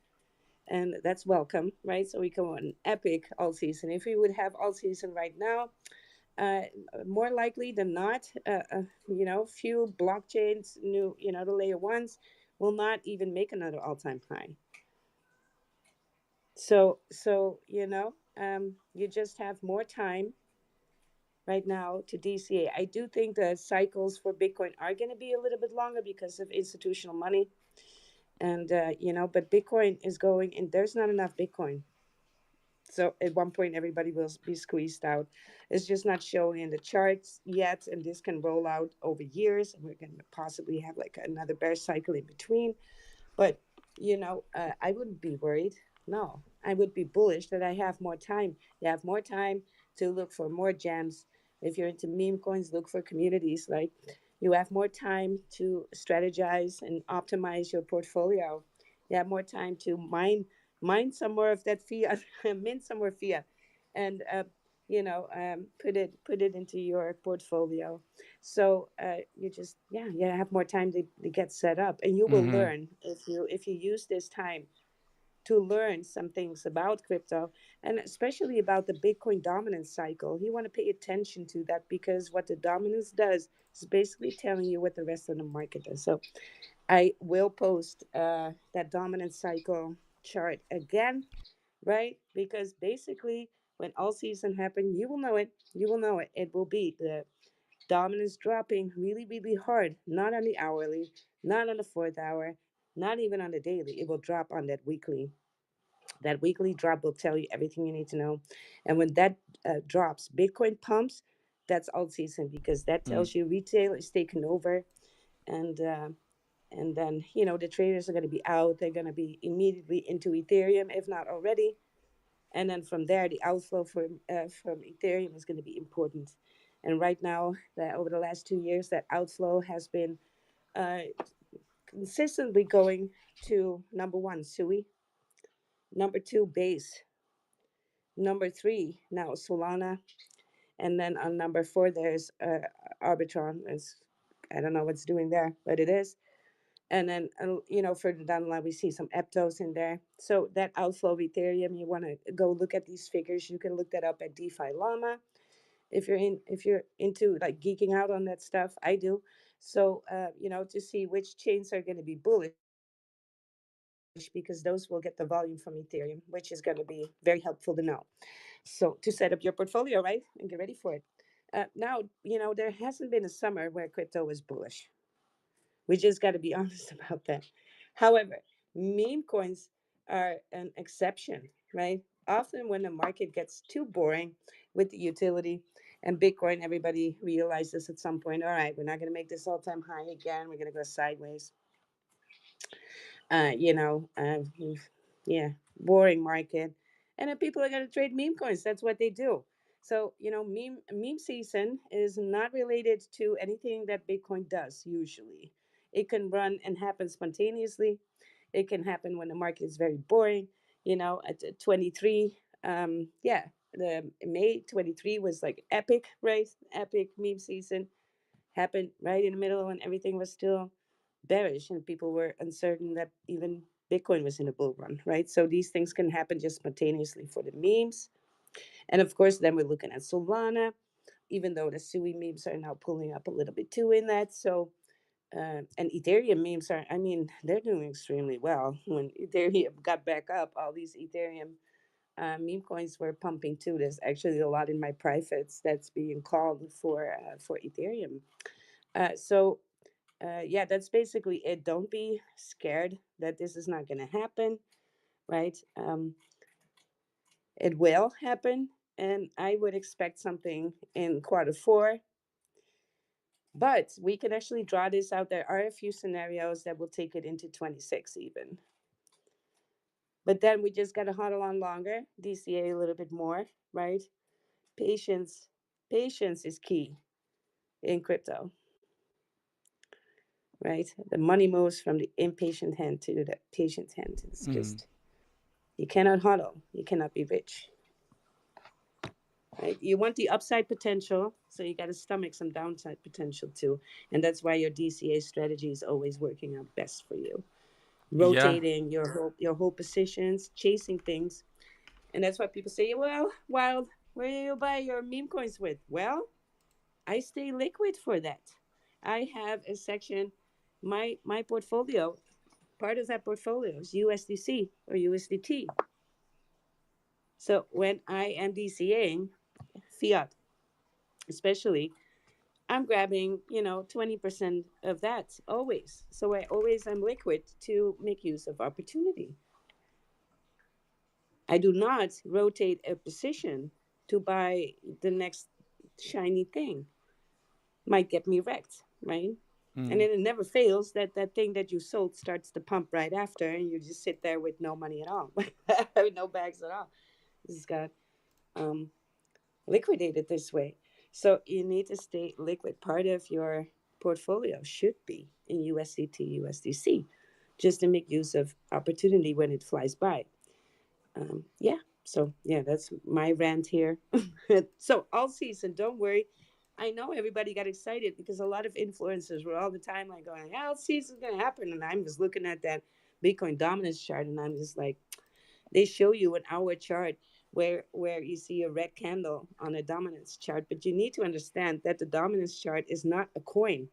And that's welcome, right? So we go on epic all season. If we would have all season right now, uh, more likely than not, few blockchains, new, the layer ones will not even make another all-time high. So you just have more time right now to DCA. I do think the cycles for Bitcoin are going to be a little bit longer because of institutional money, and but Bitcoin is going, and there's not enough Bitcoin. So at one point, everybody will be squeezed out. It's just not showing in the charts yet, and this can roll out over years, and we're going to possibly have like another bear cycle in between. But I wouldn't be worried. No, I would be bullish that I have more time. You have more time to look for more gems. If you're into meme coins, look for communities. Like you have more time to strategize and optimize your portfolio. You have more time to mine some more of that fiat, mint some more fiat, and put it into your portfolio. So you just, yeah, you have more time to get set up, and you will Mm-hmm. learn if you use this time to learn some things about crypto, and especially about the Bitcoin dominance cycle. You want to pay attention to that, because what the dominance does is basically telling you what the rest of the market does. So I will post that dominance cycle chart again, right? Because basically, when all season happen, you will know it. You will know it. It will be the dominance dropping really, really hard, not on the hourly, not on the fourth hour, not even on the daily. It will drop on that weekly. That weekly drop will tell you everything you need to know. And when that drops, Bitcoin pumps, that's alt season, because that tells you retail is taken over. And and then the traders are going to be out. They're going to be immediately into Ethereum, if not already. And then from there, the outflow from Ethereum is going to be important. And right now, that over the last 2 years, that outflow has been uh, consistently going to number one, Sui, number two, Base, number three, now Solana, and then on number four, there's Arbitron. I don't know what's doing there, but it is. And then, further down the line, we see some Eptos in there. So that outflow of Ethereum, you want to go look at these figures. You can look that up at DeFi Llama. If you're into like geeking out on that stuff, I do. So, to see which chains are going to be bullish, because those will get the volume from Ethereum, which is going to be very helpful to know. So to set up your portfolio, right, and get ready for it. Now, there hasn't been a summer where crypto was bullish. We just got to be honest about that. However, meme coins are an exception, right? Often when the market gets too boring with the utility and Bitcoin, everybody realizes at some point, all right, we're not going to make this all time high again. We're going to go sideways. Uh, you know, uh, yeah, boring market. And then people are going to trade meme coins. That's what they do. So, meme season is not related to anything that Bitcoin does usually. It can run and happen spontaneously. It can happen when the market is very boring. At 23, yeah, the May 23 was like epic, right? Epic meme season happened right in the middle when everything was still bearish and people were uncertain that even Bitcoin was in a bull run, right? So these things can happen just spontaneously for the memes. And of course, then we're looking at Solana, even though the Sui memes are now pulling up a little bit too in that. So, and Ethereum memes are, I mean, they're doing extremely well. When Ethereum got back up, all these Ethereum meme coins were pumping too. There's actually a lot in my privates that's being called for Ethereum. Yeah, that's basically it. Don't be scared that this is not going to happen, right? It will happen, and I would expect something in quarter 4. But we can actually draw this out. There are a few scenarios that will take it into 26 even. But then we just got to huddle on longer, DCA a little bit more, right? Patience. Patience is key in crypto, right? The money moves from the impatient hand to the patient hand. It's just, you cannot huddle. You cannot be rich. Right? You want the upside potential, so you got to stomach some downside potential too, and that's why your DCA strategy is always working out best for you. Yeah. Rotating your whole positions, chasing things, and that's why people say, "Well, Wild, where do you buy your meme coins with?" Well, I stay liquid for that. I have a section, my portfolio. Part of that portfolio is USDC or USDT. So when I am DCAing fiat, especially, I'm grabbing, 20% of that always. So I always am liquid to make use of opportunity. I do not rotate a position to buy the next shiny thing. Might get me wrecked, right? And then it never fails that that thing that you sold starts to pump right after, and you just sit there with no money at all, with no bags at all. This has got um, liquidated this way. So you need to stay liquid. Part of your portfolio should be in USDT, USDC, just to make use of opportunity when it flies by. Yeah. So yeah, that's my rant here. So all season, don't worry. I know everybody got excited because a lot of influencers were all the time like going, "Yeah, all season's gonna happen," and I'm just looking at that Bitcoin dominance chart, and I'm just like, they show you an hour chart where you see a red candle on a dominance chart, but you need to understand that the dominance chart is not a coin.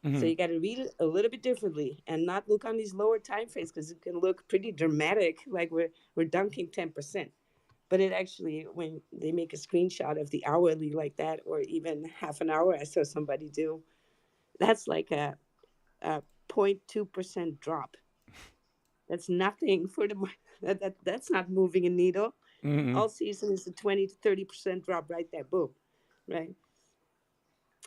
So you got to read it a little bit differently and not look on these lower time frames because it can look pretty dramatic, like we're dunking 10%. But it actually, when they make a screenshot of the hourly like that, or even half an hour, I saw somebody do, that's like a 0.2% drop. That's nothing for the that's not moving a needle. All season is a 20 to 30% drop right there. Boom. Right.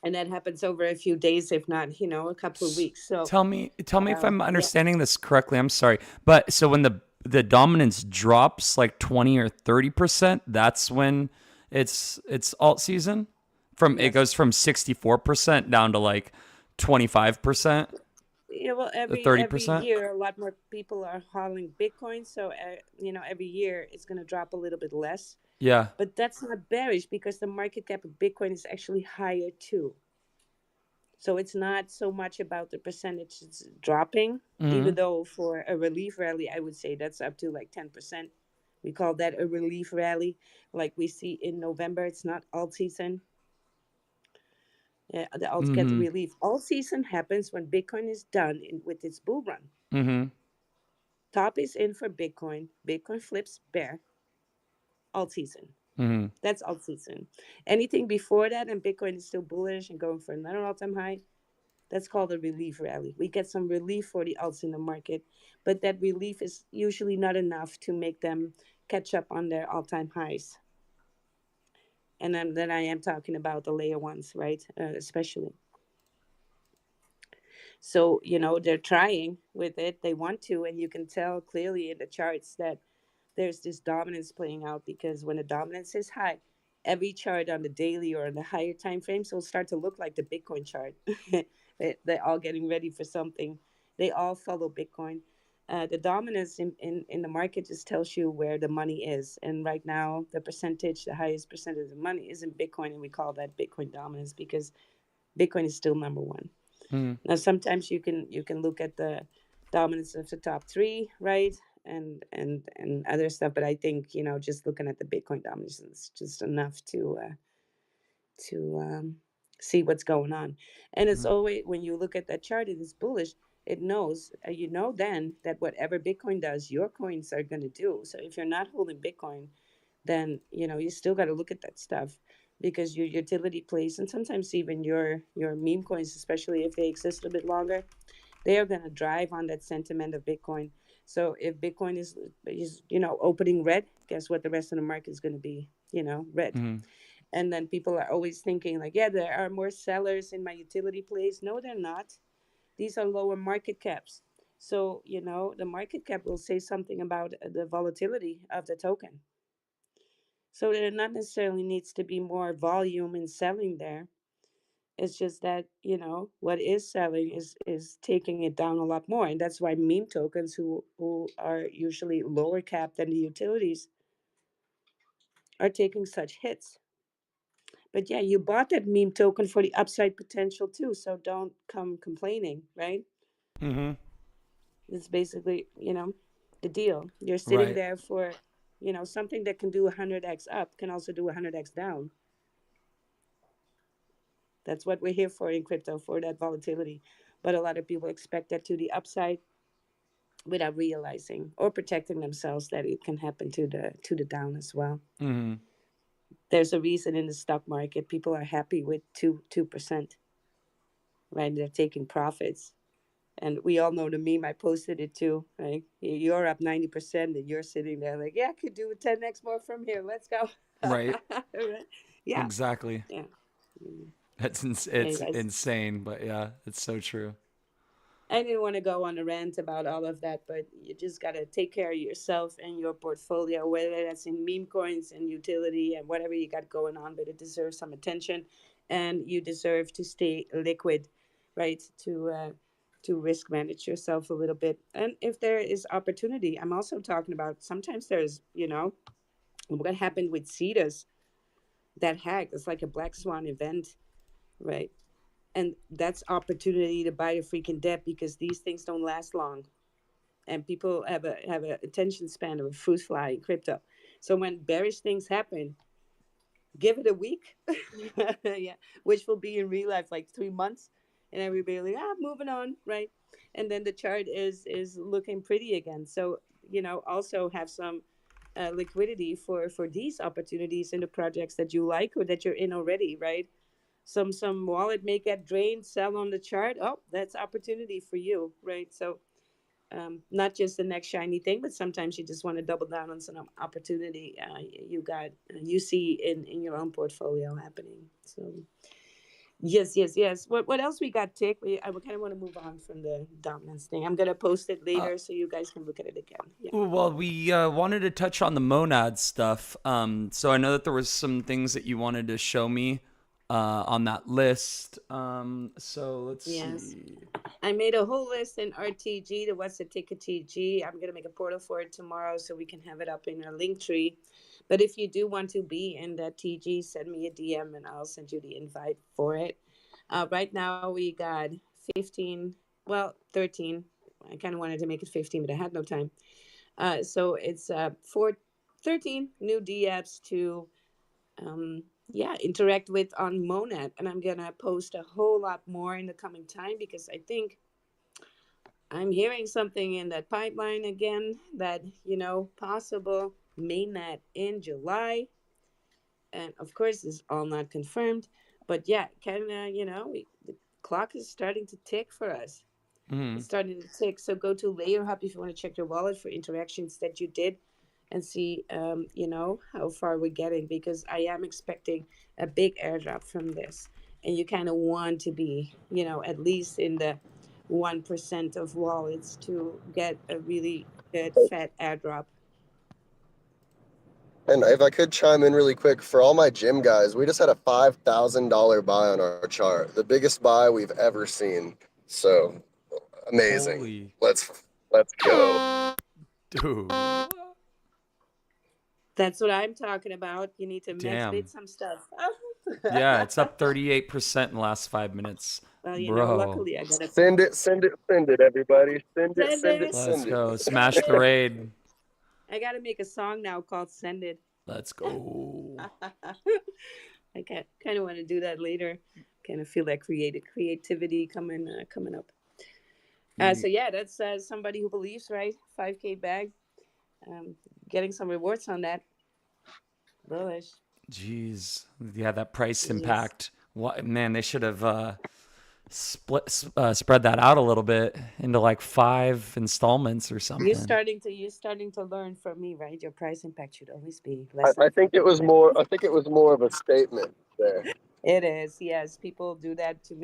And that happens over a few days, if not, a couple of weeks. So Tell me if I'm yeah. understanding this correctly. I'm sorry. But so when the dominance drops like 20 or 30%, that's when it's alt season? It Yes. goes from 64% down to like 25%, Yeah, well, every 30%. year a lot more people are hodling Bitcoin, so every year it's going to drop a little bit less. Yeah. But that's not bearish because the market cap of Bitcoin is actually higher too. So it's not so much about the percentages dropping, even though for a relief rally, I would say that's up to like 10%. We call that a relief rally, like we see in November. It's not alt season. Yeah, the alts get the relief. Alt season happens when Bitcoin is done with its bull run. Top is in for Bitcoin. Bitcoin flips bear. Alt season. That's alt season. Anything before that and Bitcoin is still bullish and going for another all-time high, that's called a relief rally. We get some relief for the alts in the market, but that relief is usually not enough to make them catch up on their all-time highs. And then I am talking about the layer ones, right? Especially. So, they're trying with it. They want to, and you can tell clearly in the charts that there's this dominance playing out because when the dominance is high, every chart on the daily or on the higher time frames will start to look like the Bitcoin chart. They're all getting ready for something. They all follow Bitcoin. The dominance in the market just tells you where the money is. And right now, the highest percentage of the money is in Bitcoin. And we call that Bitcoin dominance because Bitcoin is still number one. Now, sometimes you can look at the dominance of the top three, right, and other stuff. But I think just looking at the Bitcoin dominance is just enough to see what's going on. And it's always when you look at that chart, it is bullish. It knows then that whatever Bitcoin does, your coins are going to do. So if you're not holding Bitcoin, then you still got to look at that stuff because your utility plays and sometimes even your meme coins, especially if they exist a bit longer, they are going to drive on that sentiment of Bitcoin. So if Bitcoin is opening red, guess what? The rest of the market is going to be red. And then people are always thinking like, yeah, there are more sellers in my utility plays. No, they're not. These are lower market caps. So the market cap will say something about the volatility of the token. So there not necessarily needs to be more volume in selling there. It's just that what is selling is taking it down a lot more, and that's why meme tokens, who are usually lower cap than the utilities, are taking such hits. But yeah, you bought that meme token for the upside potential too, so don't come complaining, right? It's basically the deal. You're sitting Right. there for something that can do 100x up can also do 100x down. That's what we're here for in crypto, for that volatility. But a lot of people expect that to the upside without realizing or protecting themselves that it can happen to the down as well. There's a reason in the stock market people are happy with 2%, right? They're taking profits. And we all know the meme. I posted it too. Right? You're up 90%, and you're sitting there like, yeah, I could do 10x more from here. Let's go. Right. Right? Yeah. Exactly. Yeah. Mm. It's Anyways, insane, but yeah, it's so true. I didn't want to go on a rant about all of that, but you just got to take care of yourself and your portfolio, whether that's in meme coins and utility and whatever you got going on, but it deserves some attention and you deserve to stay liquid, right? To risk manage yourself a little bit. And if there is opportunity, I'm also talking about sometimes there's, what happened with CETAs, that hack, it's like a black swan event, right? And that's opportunity to buy a freaking debt because these things don't last long, and people have a attention span of a fruit fly in crypto. So when bearish things happen, give it a week, yeah, which will be in real life like 3 months, and everybody like moving on, right? And then the chart is looking pretty again. So also have some liquidity for these opportunities in the projects that you like or that you're in already, right? Some wallet may get drained, sell on the chart. Oh, that's opportunity for you, right? So not just the next shiny thing, but sometimes you just want to double down on some opportunity you see in your own portfolio happening. So yes. What else we got, Tick? I kind of want to move on from the dominance thing. I'm gonna post it later so you guys can look at it again. Yeah. Well, we wanted to touch on the monad stuff. So I know that there was some things that you wanted to show me on that list. So let's Yes. see. I made a whole list in RTG, the What's the Ticket TG. I'm going to make a portal for it tomorrow so we can have it up in our link tree. But if you do want to be in that TG, send me a DM and I'll send you the invite for it. Right now we got 15, well, 13. I kind of wanted to make it 15, but I had no time. So it's 13 new DApps to interact with on Monad. And I'm going to post a whole lot more in the coming time because I think I'm hearing something in that pipeline again that, possible mainnet in July. And of course, it's all not confirmed. But yeah, kind of, the clock is starting to tick for us. It's starting to tick. So go to Layer Hub if you want to check your wallet for interactions that you did and see, how far we're getting because I am expecting a big airdrop from this. And you kind of want to be, at least in the 1% of wallets to get a really good fat airdrop. And if I could chime in really quick, for all my gym guys, we just had a $5,000 buy on our chart, the biggest buy we've ever seen. So amazing. Holy Let's go. dude. That's what I'm talking about. You need to max bid Damn. some stuff. Yeah, it's up 38% in the last 5 minutes. Well, Bro. luckily I got a Send it, everybody. Send it, send send it, it, Let's send it. go. send Smash the it. raid. I got to make a song now called "Send It." Let's go. I kind of want to do that later. Kind of feel that creativity coming up. So yeah, that's somebody who believes, right? 5K bag, getting some rewards on that. Bullish. Jeez. Yeah, that price Yes. impact. What man, they should have spread that out a little bit into like 5 installments or something. You're starting to learn from me, right? Your price impact should always be I less than think it was more. I think it was more of a statement there. It is, yes. People do that to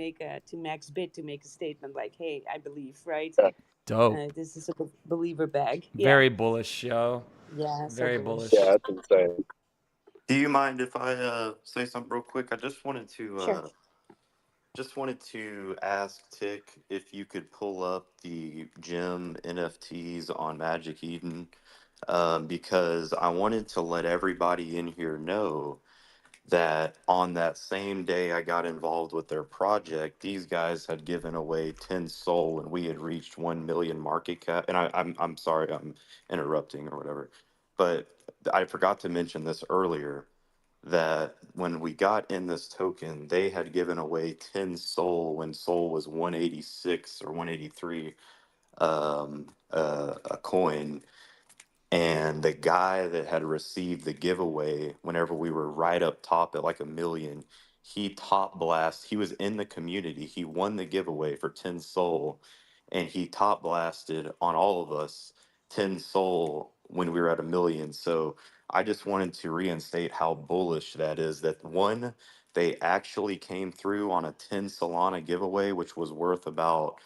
max bid to make a statement like, "Hey, I believe," right? Yeah. Dope. This is a believer bag. Very bullish, yo. Yeah, so Very bullish. bullish. Yeah, that's insane. Do you mind if I say something real quick? I Sure. just wanted to ask Tick if you could pull up the gem NFTs on Magic Eden, because I wanted to let everybody in here know that on that same day I got involved with their project, these guys had given away 10 soul and we had reached 1 million market cap. And I'm sorry, I'm interrupting or whatever. But I forgot to mention this earlier, that when we got in this token, they had given away 10 soul when soul was 186 or 183 a coin. And the guy that had received the giveaway, whenever we were right up top at like 1 million, he top blast. He was in the community. He won the giveaway for 10 soul, and he top blasted on all of us 10 soul when we were at 1 million. So I just wanted to reinstate how bullish that is. That one, they actually came through on a 10 Solana giveaway, which was worth about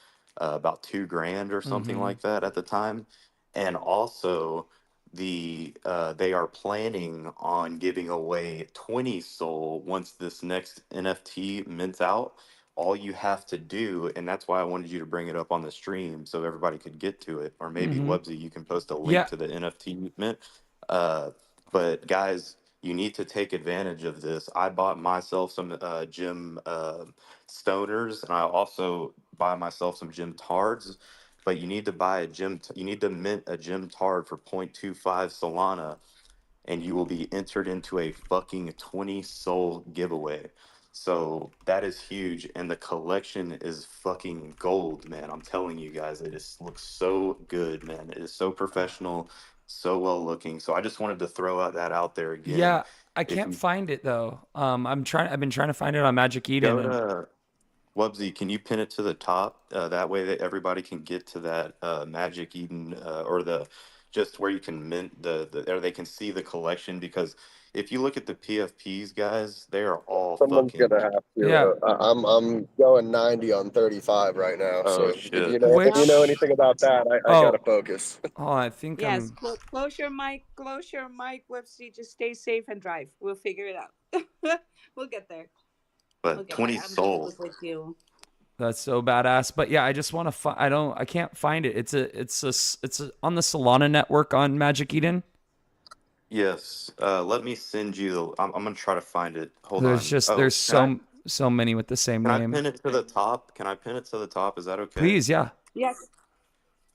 2 grand or something Mm-hmm. like that at the time. And also they are planning on giving away 20 soul once this next NFT mints out. All you have to do, and that's why I wanted you to bring it up on the stream so everybody could get to it, or maybe Mm-hmm. Websy, you can post a link Yeah. to the NFT mint. But guys, you need to take advantage of this. I bought myself some gym stoners, and I also buy myself some gym tards. But you need to buy you need to mint a gym tard for 0.25 Solana, and you will be entered into a fucking 20 soul giveaway. So that is huge, and the collection is fucking gold, man. I'm telling you guys, it is looks so good, man. It is so professional, so well looking. So I just wanted to throw that out there again. Yeah, I If can't you find it though. I've been trying to find it on Magic Eden go and to Wubsy, can you pin it to the top? That way that everybody can get to that Magic Eden or the just where you can mint or they can see the collection, because if you look at the PFPs, guys, they are all Someone's fucking. gonna have yeah, to. I'm going 90 on 35 right now. Oh So shit. if you know which anything about that, I gotta oh, focus. I think Yes, I'm close your mic. Close your mic, Websy. Just stay safe and drive. We'll figure it out. We'll get there. We'll But get there. 20 I'm gonna soul. look with you. that's so badass. But yeah, I just want to find I can't find it. It's on the Solana network on Magic Eden. Yes. Let me send you the. I'm gonna try to find it. Hold on. There's Oh, so many with the same can I name. pin it to the top? Can I pin it to the top? Is that okay? Please, yeah. Yes.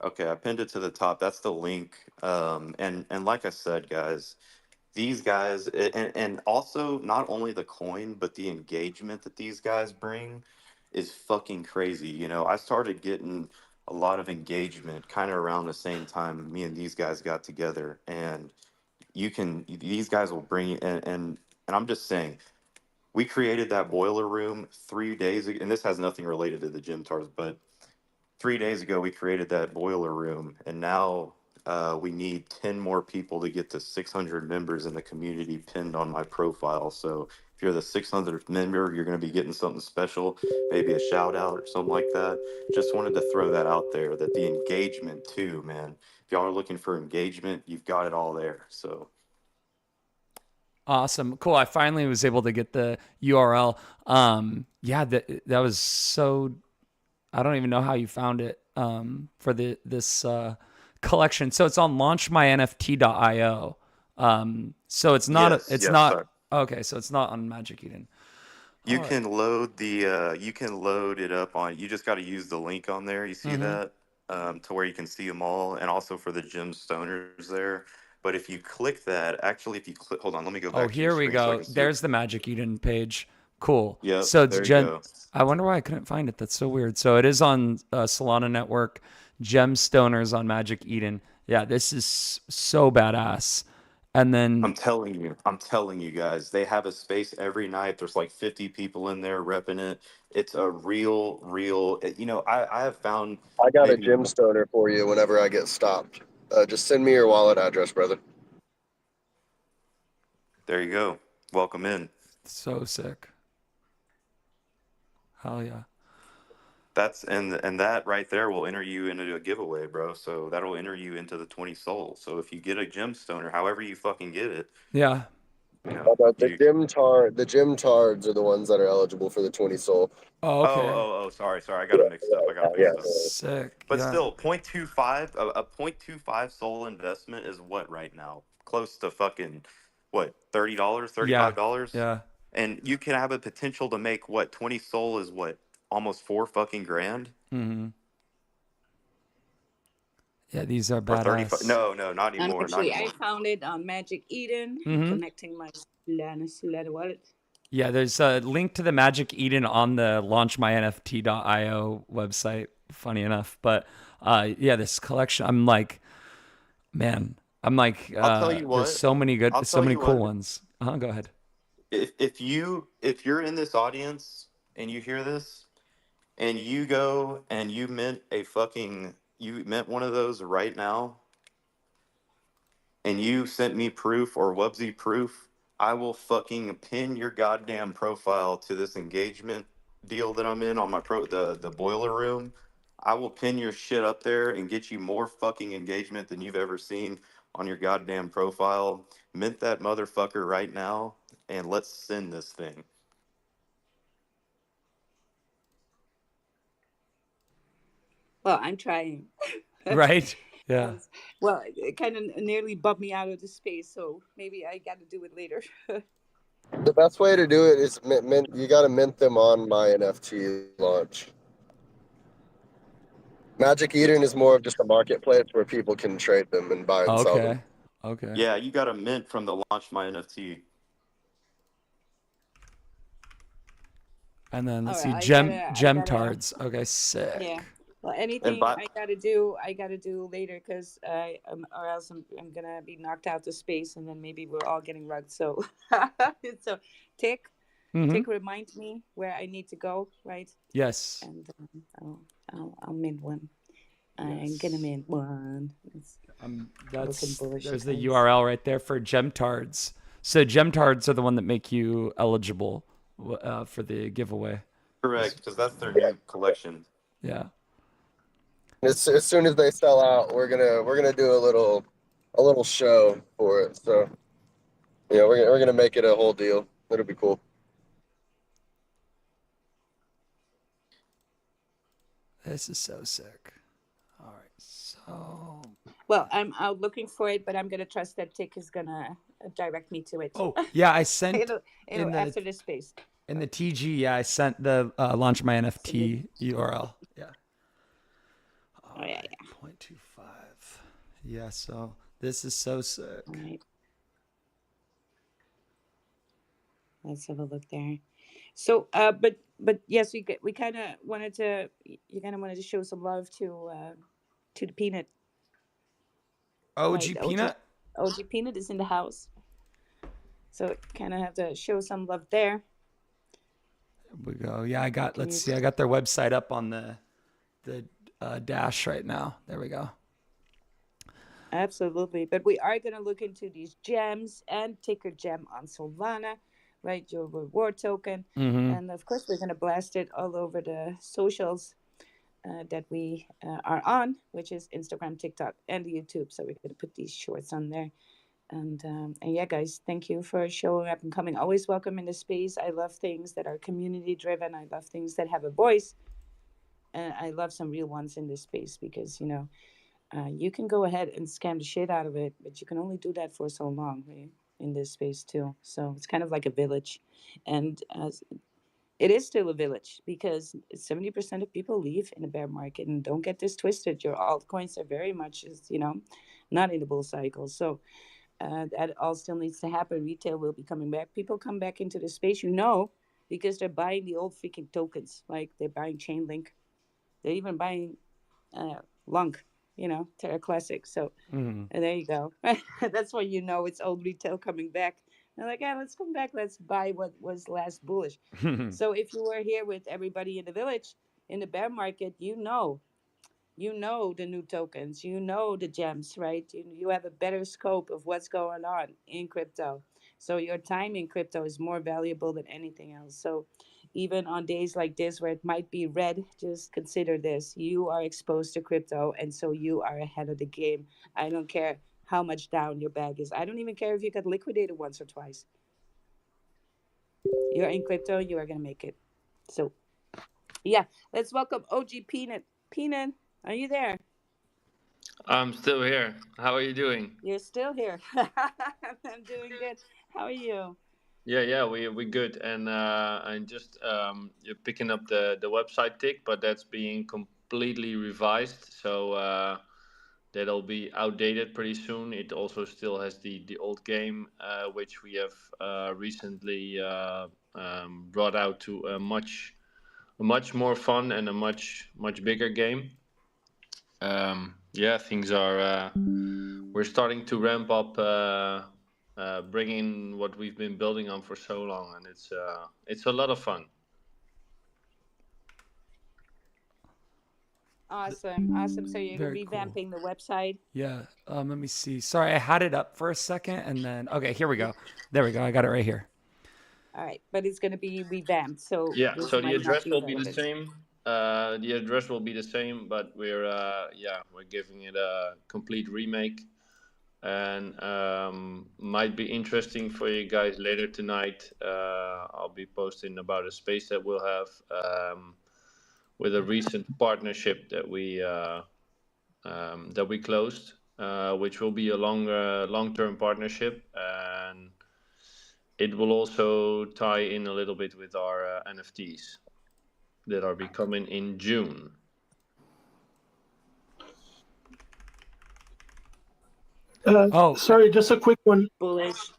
Okay, I pinned it to the top. That's the link. And like I said, guys, these guys, and also not only the coin, but the engagement that these guys bring is fucking crazy. You know, I started getting a lot of engagement kind of around the same time me and these guys got together, and these guys will bring and I'm just saying, we created that boiler room 3 days ago, and this has nothing related to the gym tars, but 3 days ago we created that boiler room, and now we need 10 more people to get to 600 members in the community pinned on my profile. So if you're the 600th member, you're going to be getting something special, maybe a shout out or something like that. Just wanted to throw that out there, that the engagement too, man. If y'all are looking for engagement, you've got it all there. So Awesome. Cool. I finally was able to get the URL. Yeah, that was so, I don't even know how you found it for this collection. So it's on launchmynft.io. So it's not Yes, sir. okay, so it's not on Magic Eden. You All right. can load you can load it up on, you just got to use the link on there. You see that? To where you can see them all, and also for the gym stoners there. But if you click that, actually, if you click, hold on, let me go Oh, back to your here we screen so I go. can see it. There's the Magic Eden page. Cool. Yep, So it's there you go. I wonder why I couldn't find it. That's so weird. So it is on Solana Network, Gemstoners on Magic Eden. Yeah, this is so badass. And then, I'm telling you guys, they have a space every night. There's like 50 people in there repping it. It's a real, I have found I got a maybe, gym stoner for you whenever I get stopped. Just send me your wallet address, brother. there you go. Welcome in. so sick. Hell yeah. And that right there will enter you into a giveaway, bro. So that'll enter you into the 20 soul. So if you get a gemstoner, however you fucking get it, Yeah. The gym tards are the ones that are eligible for the 20 soul. Oh, okay. Sorry. I got it mixed up. Yeah. Sick. But Yeah. still, 0.25, a 0.25 soul investment is what right now? Close to fucking, what, $30, Yeah. $35? Yeah. And you can have a potential to make what, 20 soul is what, almost 4 fucking grand? Mm-hmm. Yeah, these are Or 35? badass. No, not And anymore, not actually, I anymore. found it on Magic Eden, Mm-hmm. connecting my Solana wallet. Yeah, there's a link to the Magic Eden on the launchmynft.io website, funny enough. But yeah, this collection, I'm like, I'll tell you there's what. I'll so tell many you cool what. ones. Go ahead. If you're in this audience and you hear this and you go and you mint one of those right now and you sent me proof or Wubsy proof, I will fucking pin your goddamn profile to this engagement deal that I'm in on my the boiler room. I will pin your shit up there and get you more fucking engagement than you've ever seen on your goddamn profile. Mint that motherfucker right now and let's send this thing. Well, I'm trying. Right? Yeah. Well, it kind of nearly bumped me out of the space, so maybe I got to do it later. The best way to do it is mint. You got to mint them on my NFT launch. Magic Eden is more of just a marketplace where people can trade them and buy and sell them. Okay. Okay. Yeah, you got a mint from the launch my NFT. And then All let's right, see, I gem gotta, tards. Okay, yeah. sick. Well, And anything by I gotta do later, because or else I'm gonna be knocked out to space, and then maybe we're all getting rugged. So, so tick, Mm-hmm. tick, remind me where I need to go, right? Yes. And I'll mint one. I'm Yes. gonna mint one. It's looking bullish. There's the URL right there for gem tards. So gem tards are the one that make you eligible for the giveaway. correct, because that's their new collection. Yeah. As soon as they sell out, we're gonna do a little show for it. So yeah, we're gonna make it a whole deal. It'll be cool. This is so sick. All right. So. Well, I'm out looking for it, but I'm gonna trust that Tick is gonna direct me to it. Oh yeah, I sent After this space. in the TG. Yeah, I sent the launch my NFT URL. Yeah. All Oh yeah, right, 0.25. Yeah. So this is so sick. All right. Let's have a look there. So, but yes, we kind of wanted to. You kind of wanted to show some love to the peanut. OG Right, Peanut. OG Peanut is in the house, so kind of have to show some love there. Here we go. Yeah, I got. Let's see. I got their website up on the dash right now. There we go. Absolutely, but we are going to look into these gems and ticker gem on Solana, right? Your reward token, and of course we're going to blast it all over the socials that we are on, which is Instagram, TikTok, and YouTube. So we're going to put these shorts on there. And yeah, guys, thank you for showing up and coming. Always welcome in the space. I love things that are community driven. I love things that have a voice, and I love some real ones in this space because you can go ahead and scam the shit out of it, but you can only do that for so long, right? In this space too. So it's kind of like a village, and it is still a village because 70% of people leave in the bear market. And don't get this twisted. Your altcoins are very much, not in the bull cycle. So that all still needs to happen. Retail will be coming back. People come back into the space, because they're buying the old freaking tokens. Like they're buying Chainlink. They're even buying Lunk, Terra Classic. So there you go. That's when it's old retail coming back. They're like, let's come back. Let's buy what was last bullish. So if you were here with everybody in the village in the bear market, the new tokens, the gems, right? You have a better scope of what's going on in crypto. So your time in crypto is more valuable than anything else. So even on days like this where it might be red, just consider this. You are exposed to crypto, and so you are ahead of the game. I don't care how much down your bag is. I don't even care if you got liquidated once or twice. You're in crypto, you are going to make it. So yeah, let's welcome OG Peanut. Peanut, are you there? I'm still here. How are you doing? You're still here. I'm doing good. How are you? Yeah, we good. And I'm just you're picking up the website tick, but that's being completely revised. So that'll be outdated pretty soon. It also still has the old game, which we have recently brought out to a much more fun and a much bigger game. Yeah, things are. We're starting to ramp up, bringing what we've been building on for so long, and it's a lot of fun. Awesome. So you're Very cool. revamping the website. Yeah. Let me see. Sorry, I had it up for a second, and then okay, here we go. There we go. I got it right here. All right, but it's going to be revamped, so Yeah, this so the might not address be will be the relevant. same. But we're giving it a complete remake, and might be interesting for you guys later tonight. I'll be posting about a space that we'll have with a recent partnership that we closed, which will be a long-term partnership, and it will also tie in a little bit with our NFTs that are becoming in June. Sorry, just a quick one. Bullish.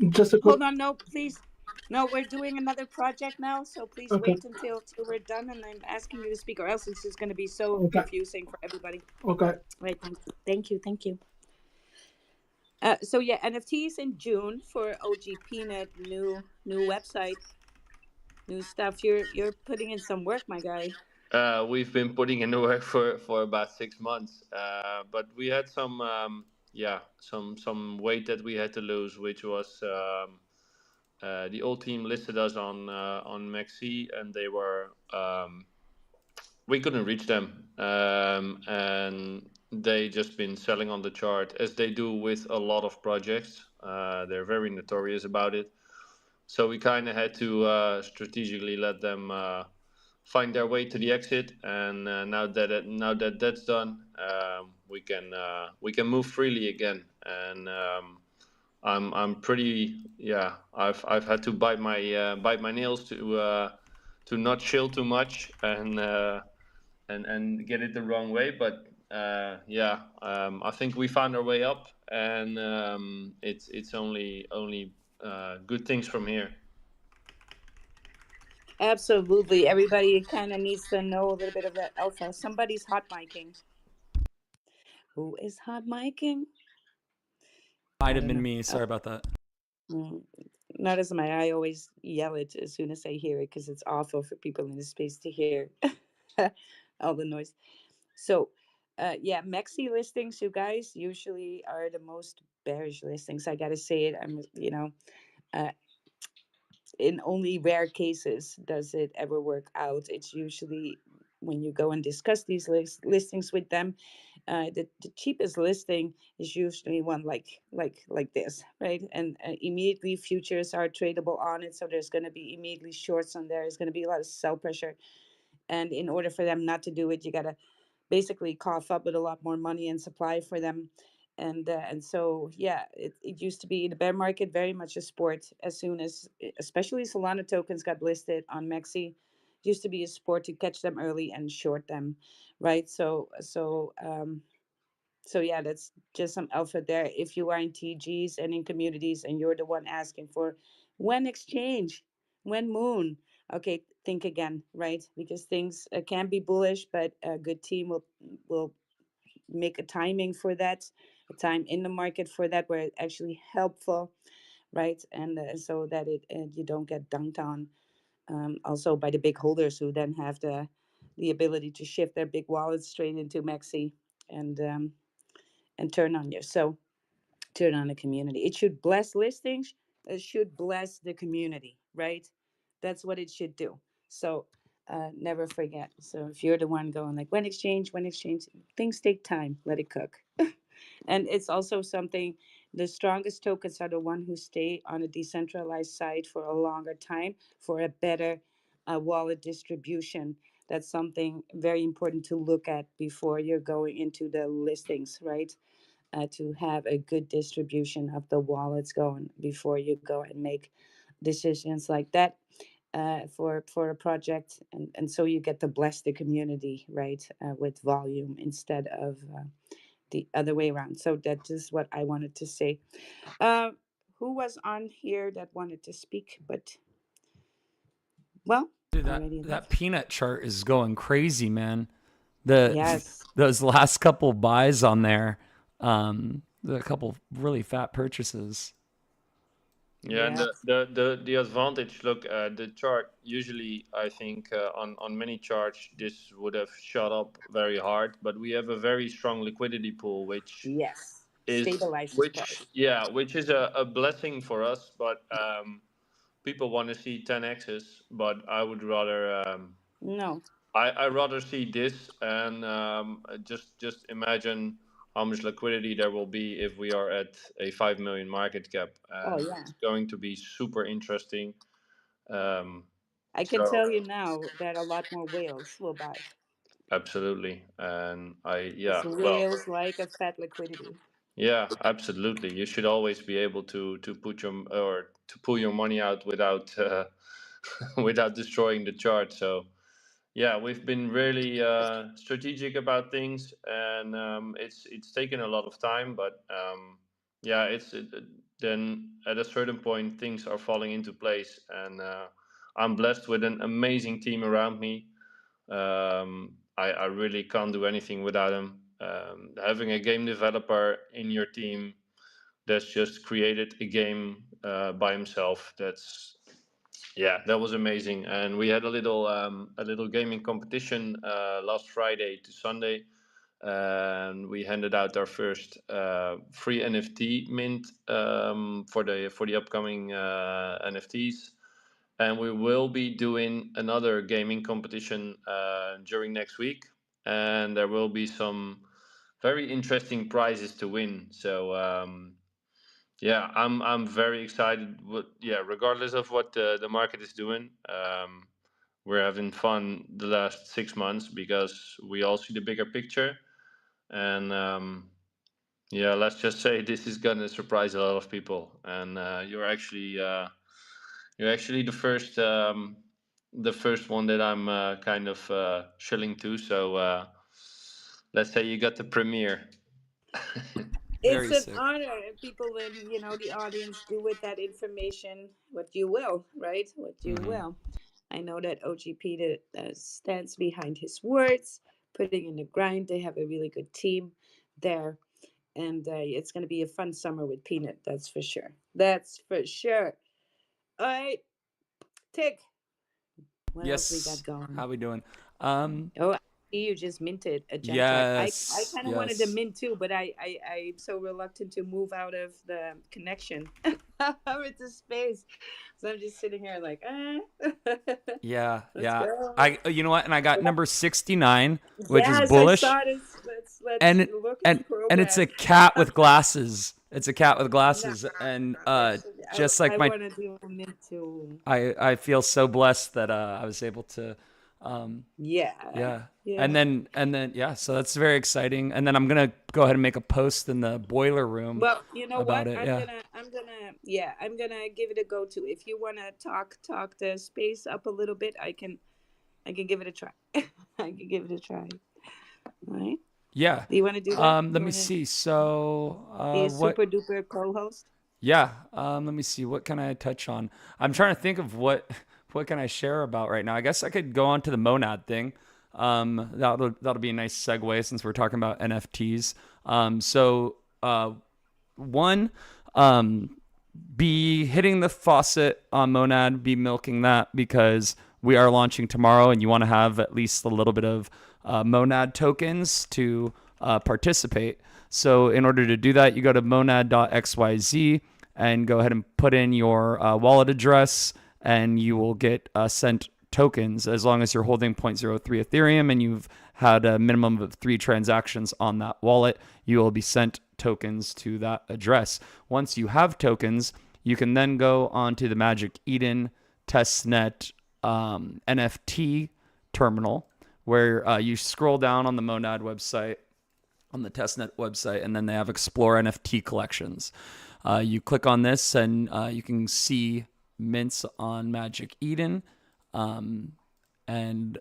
Just a quick. Hold on, no, please. No, we're doing another project now, so please Okay. wait until we're done, and I'm asking you to speak, or else it's just going to be so Okay. confusing for everybody. Okay. Right. Thank you. So yeah, NFTs in June for OG Peanut, new website, new stuff. You're putting in some work, my guy. We've been putting in the work for about 6 months, but we had some weight that we had to lose, which was the old team listed us on Maxi, and we couldn't reach them, and they just been selling on the chart as they do with a lot of projects. They're very notorious about it, so we kind of had to strategically let them find their way to the exit. And now that that's done, we can move freely again. And I'm pretty, yeah. I've had to bite my nails to not chill too much and get it the wrong way. But yeah, I think we found our way up, and it's only good things from here. Absolutely. Everybody kind of needs to know a little bit of that alpha. Somebody's hot micing. Who is hot micing? Might I have don't been know. me. Sorry about that. Not as my. I always yell it as soon as I hear it because it's awful for people in the space to hear all the noise. So, yeah, Maxi listings, you guys usually are the most bearish listings. I gotta say it. Uh, in only rare cases does it ever work out. It's usually when you go and discuss these listings with them, The cheapest listing is usually one like this, right? And immediately futures are tradable on it, so there's going to be immediately shorts on there. There's going to be a lot of sell pressure, and in order for them not to do it, you got to basically cough up with a lot more money and supply for them. And so yeah, it used to be the bear market very much a sport. As soon as especially Solana tokens got listed on Mexi, it used to be a sport to catch them early and short them, right? So yeah, that's just some alpha there. If you are in TGs and in communities and you're the one asking for when exchange, when moon, okay, think again, right? Because things can be bullish, but a good team will make a timing for that, a time in the market for that where it's actually helpful, right? And so that you don't get dunked on. Also by the big holders who then have the ability to shift their big wallets straight into Maxi and turn on you. So turn on the community. It should bless listings. It should bless the community, right? That's what it should do. So never forget. So if you're the one going like when exchange, things take time. Let it cook. And it's also something, the strongest tokens are the one who stay on a decentralized site for a longer time for a better wallet distribution. That's something very important to look at before you're going into the listings, right? To have a good distribution of the wallets going before you go and make decisions like that for a project, and so you get to bless the community, right, with volume instead of the other way around. So that is what I wanted to say. uh, who was on here that wanted to speak, but well, Dude, already that left. peanut chart is going crazy, man. The Yes. those last couple buys on there, a couple really fat purchases. Yeah, and Yes. the advantage. Look, the chart. Usually, I think on many charts this would have shot up very hard, but we have a very strong liquidity pool, Yes, is stabilizes which price. yeah, which is a blessing for us. But people want to see 10x's, but I would rather No. I rather see this and just imagine how much liquidity there will be if we are at a 5 million market cap, Oh and yeah, it's going to be super interesting. Um, I can so tell you now that a lot more whales will buy. absolutely, and Because yeah, well, whales like a fat liquidity. yeah, absolutely. You should always be able to put your or to pull your money out without without destroying the chart. So yeah, we've been really strategic about things, and it's taken a lot of time, but yeah, then at a certain point things are falling into place, and I'm blessed with an amazing team around me. I really can't do anything without them. Having a game developer in your team that's just created a game by himself, that's yeah, that was amazing. And we had a little gaming competition last Friday to Sunday, and we handed out our first free NFT mint for the upcoming NFTs. And we will be doing another gaming competition during next week, and there will be some very interesting prizes to win. So yeah, I'm very excited. Yeah, regardless of what the market is doing, we're having fun the last 6 months because we all see the bigger picture, and yeah, let's just say this is gonna surprise a lot of people, and you're actually the first one that I'm kind of shilling to. So let's say you got the premiere. It's Very an sick. honor, and people in the audience do with that information what you will, right? What you Hmm. will. I know that OGP stands behind his words, putting in the grind. They have a really good team there, and it's going to be a fun summer with Peanut. That's for sure. That's for sure. All right, Tick. What else we got Yes. going? How we doing? Oh, you just minted a gem chart. I Yes, kind of wanted to yes. mint too, but I'm so reluctant to move out of the connection into space. So I'm just sitting here like, Yeah, let's yeah. go. You know what? And I got number 69, which is Yes, I bullish. saw this. Let's And look at the and it's a program. cat with glasses. It's a cat with Nah, glasses. And just like I my want to do a mint too. I feel so blessed that I was able to Yeah, yeah. yeah. And then yeah, so that's very exciting. And then I'm gonna go ahead and make a post in the boiler room Well, you know about what? it. Yeah. I'm gonna give it a go too. If you wanna talk the space up a little bit, I can give it a try. I can give it a try. All right. Yeah. Do you want to do that? Let You me want to see. So be a what super duper co-host? yeah. Let me see. What can I touch on? I'm trying to think of what can I share about right now. I guess I could go on to the monad thing. That'll be a nice segue since we're talking about NFTs. So one, be hitting the faucet on Monad, be milking that because we are launching tomorrow and you want to have at least a little bit of Monad tokens to participate. So in order to do that, you go to monad.xyz and go ahead and put in your wallet address and you will get sent tokens as long as you're holding 0.03 Ethereum and you've had a minimum of 3 transactions on that wallet, you will be sent tokens to that address. Once you have tokens, you can then go onto the Magic Eden testnet NFT terminal where you scroll down on the Monad website, on the testnet website, and then they have Explore NFT collections. You click on this and you can see mints on Magic Eden. And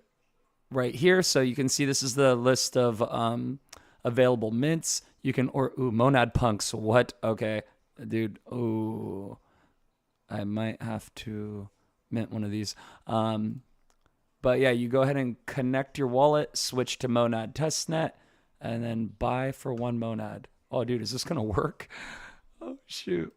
right here, so you can see this is the list of available mints. You can Monad Punks. What? Okay, dude. Ooh, I might have to mint one of these. But yeah, you go ahead and connect your wallet, switch to Monad Testnet, and then buy for 1 Monad. Oh, dude, is this gonna work? Oh shoot.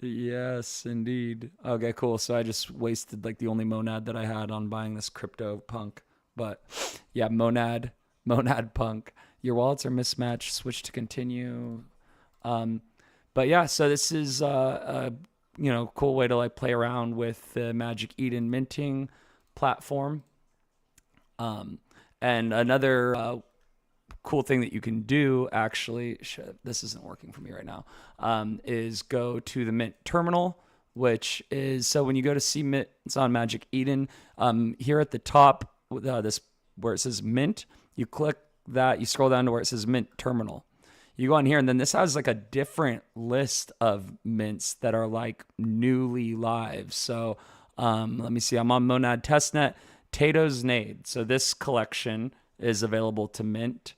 Yes, indeed. Okay, cool. So I just wasted like the only Monad that I had on buying this crypto punk. But yeah, Monad Punk. Your wallets are mismatched. Switch to continue. But yeah, so this is a cool way to like play around with the Magic Eden minting platform. And another cool thing that you can do, actually, this isn't working for me right now, is go to the Mint terminal, which is, so when you go to see Mint, it's on Magic Eden, here at the top, this where it says Mint, you click that, you scroll down to where it says Mint terminal. You go on here, and then this has like a different list of mints that are like newly live. So let me see, I'm on Monad Testnet, Tato's Nade. So this collection is available to mint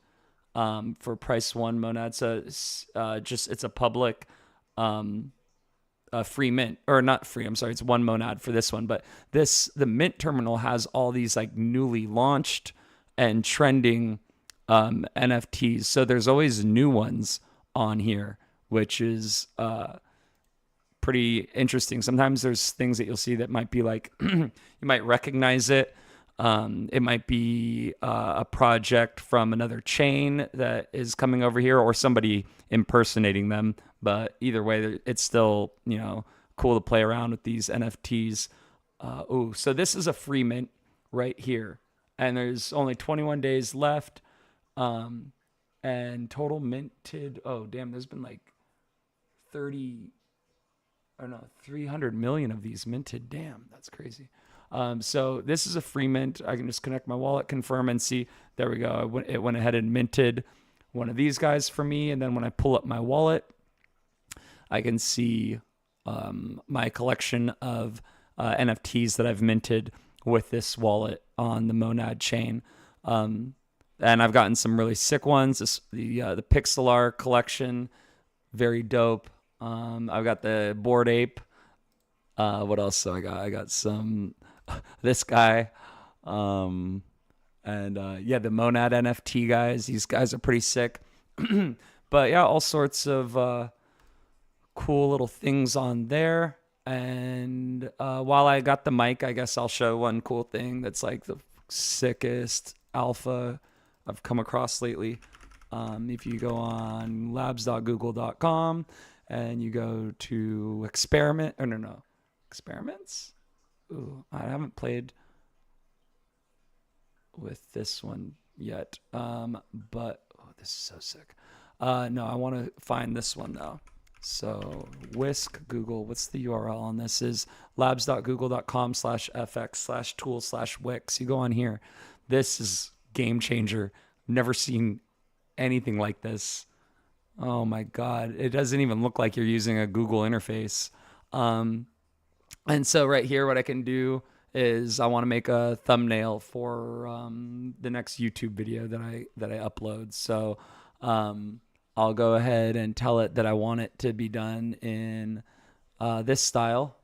for price 1 Monad. So it's a public free mint, or not free, I'm sorry, it's 1 Monad for this one. But the mint terminal has all these like newly launched and trending NFTs. So there's always new ones on here, which is pretty interesting. Sometimes there's things that you'll see that might be like, you might recognize it. It might be a project from another chain that is coming over here or somebody impersonating them. But either way, it's still, cool to play around with these NFTs. So this is a free mint right here. And there's only 21 days left. And total minted, oh, damn, there's been like 300 million of these minted. Damn, that's crazy. So this is a free mint. I can just connect my wallet, confirm, and see. There we go. It went ahead and minted one of these guys for me. And then when I pull up my wallet, I can see my collection of NFTs that I've minted with this wallet on the Monad chain. And I've gotten some really sick ones. The Pixelar collection, very dope. I've got the Bored Ape. What else do I got? I got some this guy. The Monad NFT guys. These guys are pretty sick. But yeah, all sorts of cool little things on there. And while I got the mic, I guess I'll show one cool thing that's like the sickest alpha I've come across lately. If you go on labs.google.com and you go to experiments. Ooh, I haven't played with this one yet. But this is so sick. No, I want to find this one though. So whisk Google, what's the URL on this? Is labs.google.com/fx/tool/wix. You go on here. This is game changer. Never seen anything like this. Oh my God. It doesn't even look like you're using a Google interface. And so right here, what I can do is I want to make a thumbnail for the next YouTube video that I upload. So I'll go ahead and tell it that I want it to be done in this style,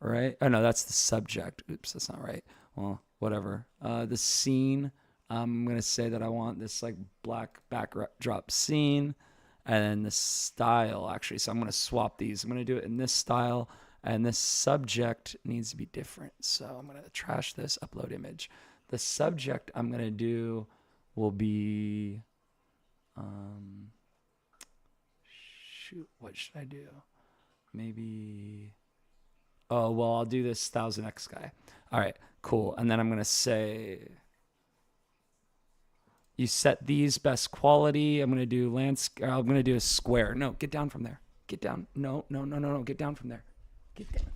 right? Oh no, that's the subject. Oops, that's not right. Well, whatever. The scene, I'm going to say that I want this like black backdrop scene, and then the style actually. So I'm going to swap these. I'm going to do it in this style, and this subject needs to be different. So I'm going to trash this, upload image. The subject I'm going to do will be, shoot, what should I do? Maybe, oh, well, I'll do this 1000X guy. All right, cool. And then I'm going to say, you set these best quality. I'm going to do landscape. I'm going to do a square. No, get down from there. Get down. No. Get down from there. Get down.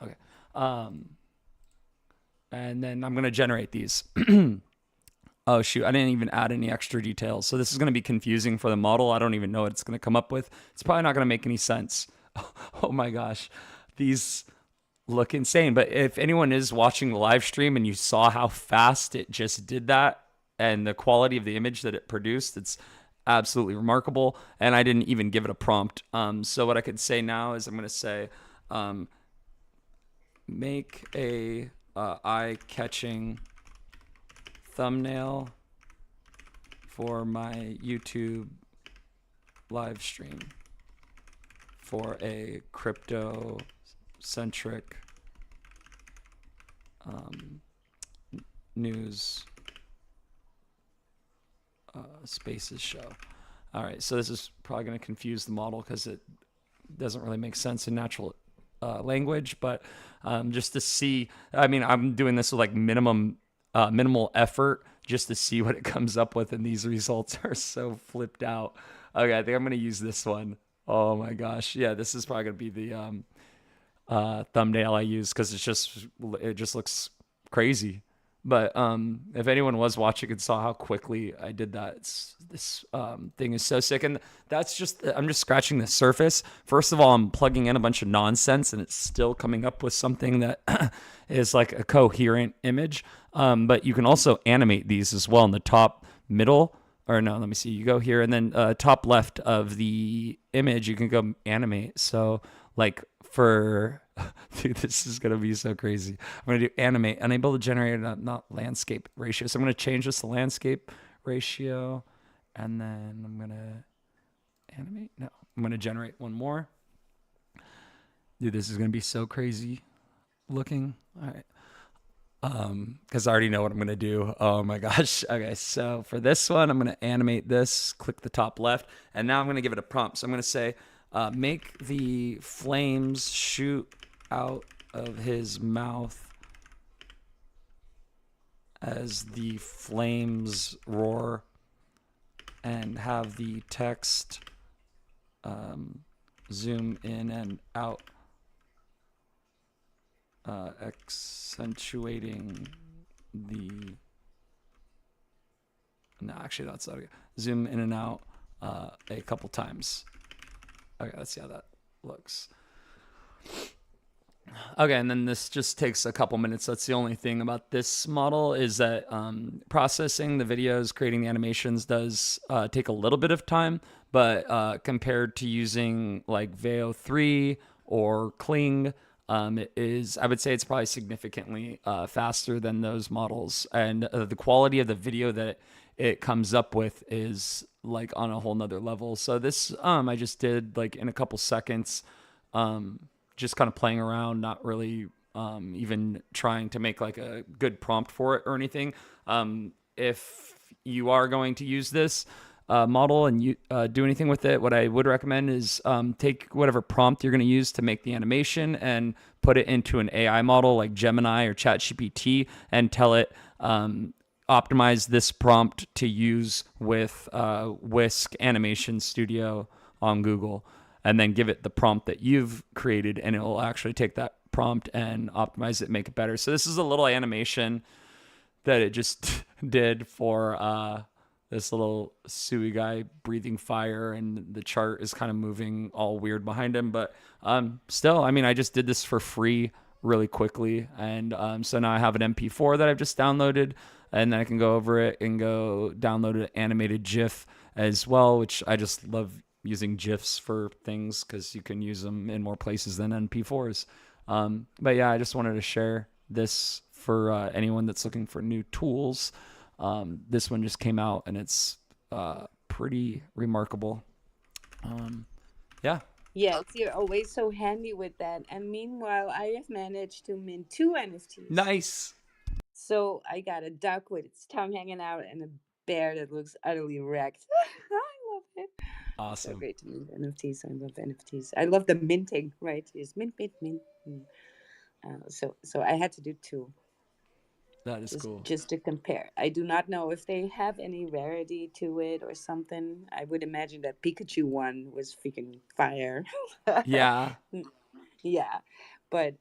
Okay. And then I'm going to generate these. Oh, shoot. I didn't even add any extra details. So this is going to be confusing for the model. I don't even know what it's going to come up with. It's probably not going to make any sense. Oh my gosh. These look insane. But if anyone is watching the live stream and you saw how fast it just did that and the quality of the image that it produced, it's absolutely remarkable. And I didn't even give it a prompt. So what I could say now is I'm going to say, make a eye-catching thumbnail for my YouTube live stream for a crypto-centric news spaces show. All right, so this is probably going to confuse the model because it doesn't really make sense in natural language, but just to see, I mean, I'm doing this with like minimal effort just to see what it comes up with, and these results are so flipped out. Okay, I think I'm going to use this one. Oh my gosh. Yeah, this is probably going to be the thumbnail I use because it just looks crazy. But if anyone was watching and saw how quickly I did that, this thing is so sick. And that's just, I'm just scratching the surface. First of all, I'm plugging in a bunch of nonsense and it's still coming up with something that is like a coherent image. But you can also animate these as well in the top middle. Or no, let me see. You go here and then top left of the image, you can go animate. So like for, dude, this is going to be so crazy. I'm going to do animate, unable to generate not landscape ratio. So I'm going to change this to landscape ratio. And then I'm going to animate. No, I'm going to generate one more. Dude, this is going to be so crazy looking. All right. Because I already know what I'm going to do. Oh my gosh. Okay, so for this one, I'm going to animate this, click the top left, and now I'm going to give it a prompt. So I'm going to say, make the flames shoot out of his mouth as the flames roar, and have the text zoom in and out, accentuating the, no, actually that's not good. Zoom in and out a couple times. Okay, let's see how that looks. Okay, and then this just takes a couple minutes. That's the only thing about this model is that processing the videos, creating the animations does take a little bit of time, but compared to using like Veo 3 or Kling, it is, I would say it's probably significantly faster than those models. And the quality of the video that it comes up with is like on a whole nother level. So this, I just did like in a couple seconds, just kind of playing around, not really even trying to make like a good prompt for it or anything. If you are going to use this model and you do anything with it, what I would recommend is take whatever prompt you're going to use to make the animation and put it into an AI model like Gemini or ChatGPT and tell it optimize this prompt to use with Whisk Animation Studio on Google, and then give it the prompt that you've created, and it will actually take that prompt and optimize it, make it better. So this is a little animation that it just did for this little Sui guy breathing fire, and the chart is kind of moving all weird behind him. But still, I mean, I just did this for free really quickly, and so now I have an MP4 that I've just downloaded, and then I can go over it and go download an animated GIF as well, which I just love using GIFs for things because you can use them in more places than MP4s. But yeah, I just wanted to share this for anyone that's looking for new tools. This one just came out and it's pretty remarkable. Yeah. Yes, you're always so handy with that. And meanwhile, I have managed to mint 2 NFTs. Nice. So I got a duck with its tongue hanging out and a bear that looks utterly wrecked. I love it. It's so Awesome. great to mint NFTs. I love NFTs. I love the minting, right? It's mint, mint, mint. So I had to do 2. That is cool. Just to compare. I do not know if they have any rarity to it or something. I would imagine that Pikachu one was freaking fire. Yeah. Yeah, but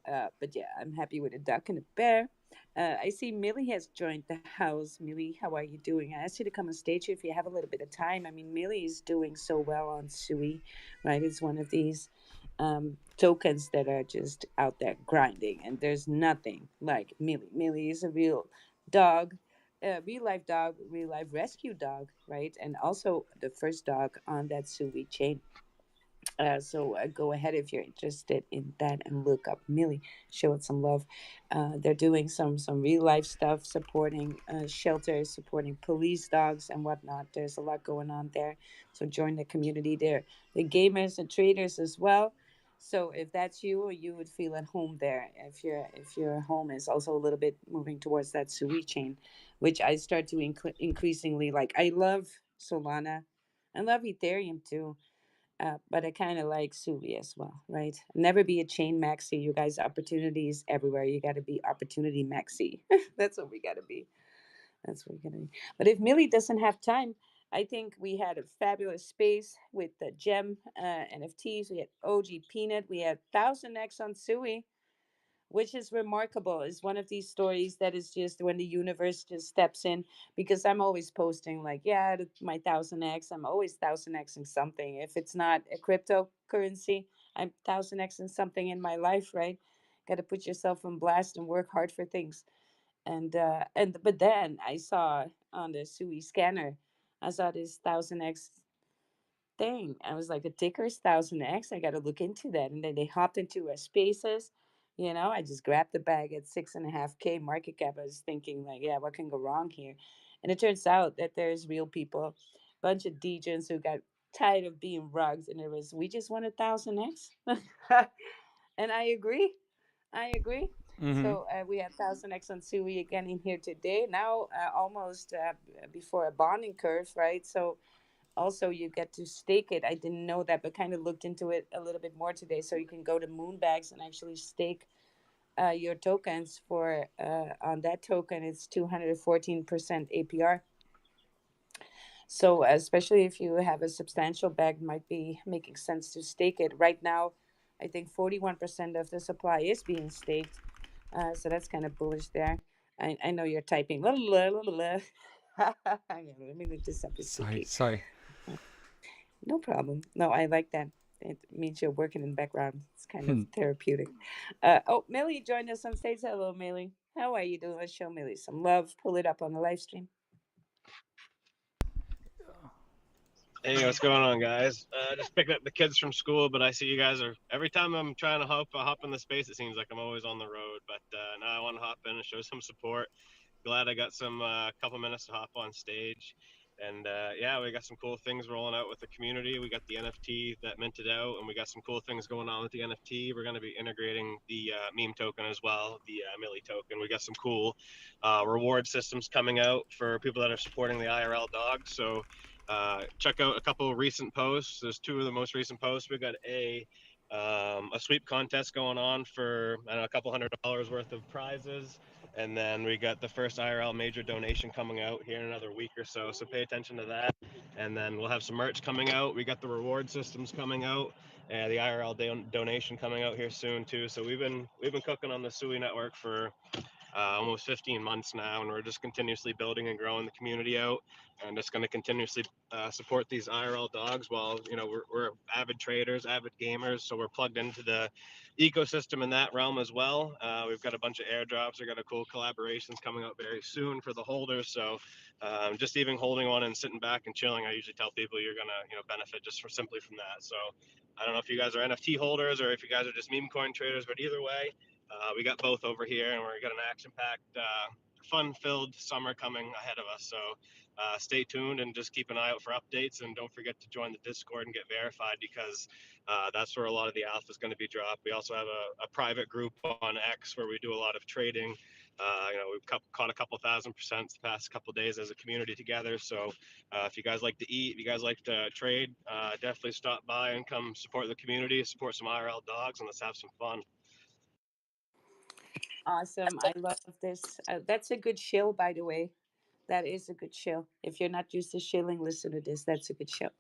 yeah, I'm happy with a duck and a bear. I see Millie has joined the house. Millie, how are you doing? I asked you to come on stage if you have a little bit of time. I mean, Millie is doing so well on Sui, right? It's one of these tokens that are just out there grinding, and there's nothing like Millie. Millie is a real dog, real life dog, real life rescue dog, right? And also the first dog on that Sui chain. So go ahead if you're interested in that and look up Millie. Show it some love. They're doing some real life stuff, supporting shelters, supporting police dogs and whatnot. There's a lot going on there. So join the community there. The gamers and traders as well. So if that's you would feel at home there. If your home is also a little bit moving towards that Sui chain, which I start to increasingly like. I love Solana. I love Ethereum too. But I kind of like Sui as well, right? Never be a chain maxi. You guys, opportunities everywhere. You got to be opportunity maxi. That's what we got to be. That's what we got to be. But if Millie doesn't have time, I think we had a fabulous space with the gem NFTs. We had OG Peanut. We had 1000X on Sui, which is remarkable. Is one of these stories that is just when the universe just steps in, because I'm always posting like, yeah, my 1000X. I'm always 1000Xing something. If it's not a cryptocurrency, I'm 1000Xing something in my life, right? Got to put yourself on blast and work hard for things. And but then I saw on the Sui scanner, I saw this 1000X thing. I was like, a ticker's 1000X. I got to look into that. And then they hopped into a spaces. I just grabbed the bag at 6.5K market cap. I was thinking like, yeah, what can go wrong here? And it turns out that there's real people, bunch of DJs who got tired of being rugged, and it was, we just want 1000X. And I agree. I agree. Mm-hmm. So we have 1000X on Sui again in here today. Now almost before a bonding curve, right? So also you get to stake it. I didn't know that, but kind of looked into it a little bit more today. So you can go to Moonbags and actually stake your tokens for on that token. It's 214% APR. So especially if you have a substantial bag, might be making sense to stake it. Right now, I think 41% of the supply is being staked. So that's kind of bullish there. I know you're typing. Let me look this up. It's Sorry. No problem. No, I like that. It means you're working in the background. It's kind of therapeutic. Oh, Millie joined us on stage. Hello, Millie. How are you doing? Let's show Millie some love. Pull it up on the live stream. Hey, what's going on, guys? Just picking up the kids from school, but I see you guys are, every time I'm trying to hop in the space, it seems like I'm always on the road, but now I want to hop in and show some support. Glad I got some couple minutes to hop on stage. And yeah, we got some cool things rolling out with the community. We got the NFT that minted out, and we got some cool things going on with the NFT. We're going to be integrating the meme token as well, the MILLIE token. We got some cool reward systems coming out for people that are supporting the IRL dogs. So check out a couple of recent posts. There's two of the most recent posts. We got a sweep contest going on for a couple $100 worth of prizes. And then we got the first IRL major donation coming out here in another week or so. So pay attention to that. And then we'll have some merch coming out. We got the reward systems coming out, and the IRL donation coming out here soon too. So we've been cooking on the SUI network for almost 15 months now, and we're just continuously building and growing the community out, and just going to continuously support these IRL dogs while we're avid traders, avid gamers, so we're plugged into the ecosystem in that realm as well. We've got a bunch of airdrops. We've got a cool collaborations coming out very soon for the holders. So just even holding one and sitting back and chilling, I usually tell people you're gonna benefit just simply from that. So I don't know if you guys are NFT holders or if you guys are just meme coin traders, but either way, we got both over here, and we're got an action-packed, fun-filled summer coming ahead of us. So stay tuned and just keep an eye out for updates. And don't forget to join the Discord and get verified, because that's where a lot of the alpha is going to be dropped. We also have a private group on X where we do a lot of trading. We've caught a couple thousand percent the past couple of days as a community together. So if you guys like to eat, if you guys like to trade, definitely stop by and come support the community, support some IRL dogs, and let's have some fun. Awesome. I love this. That's a good show, by the way. That is a good show. If you're not used to shilling, listen to this. That's a good show.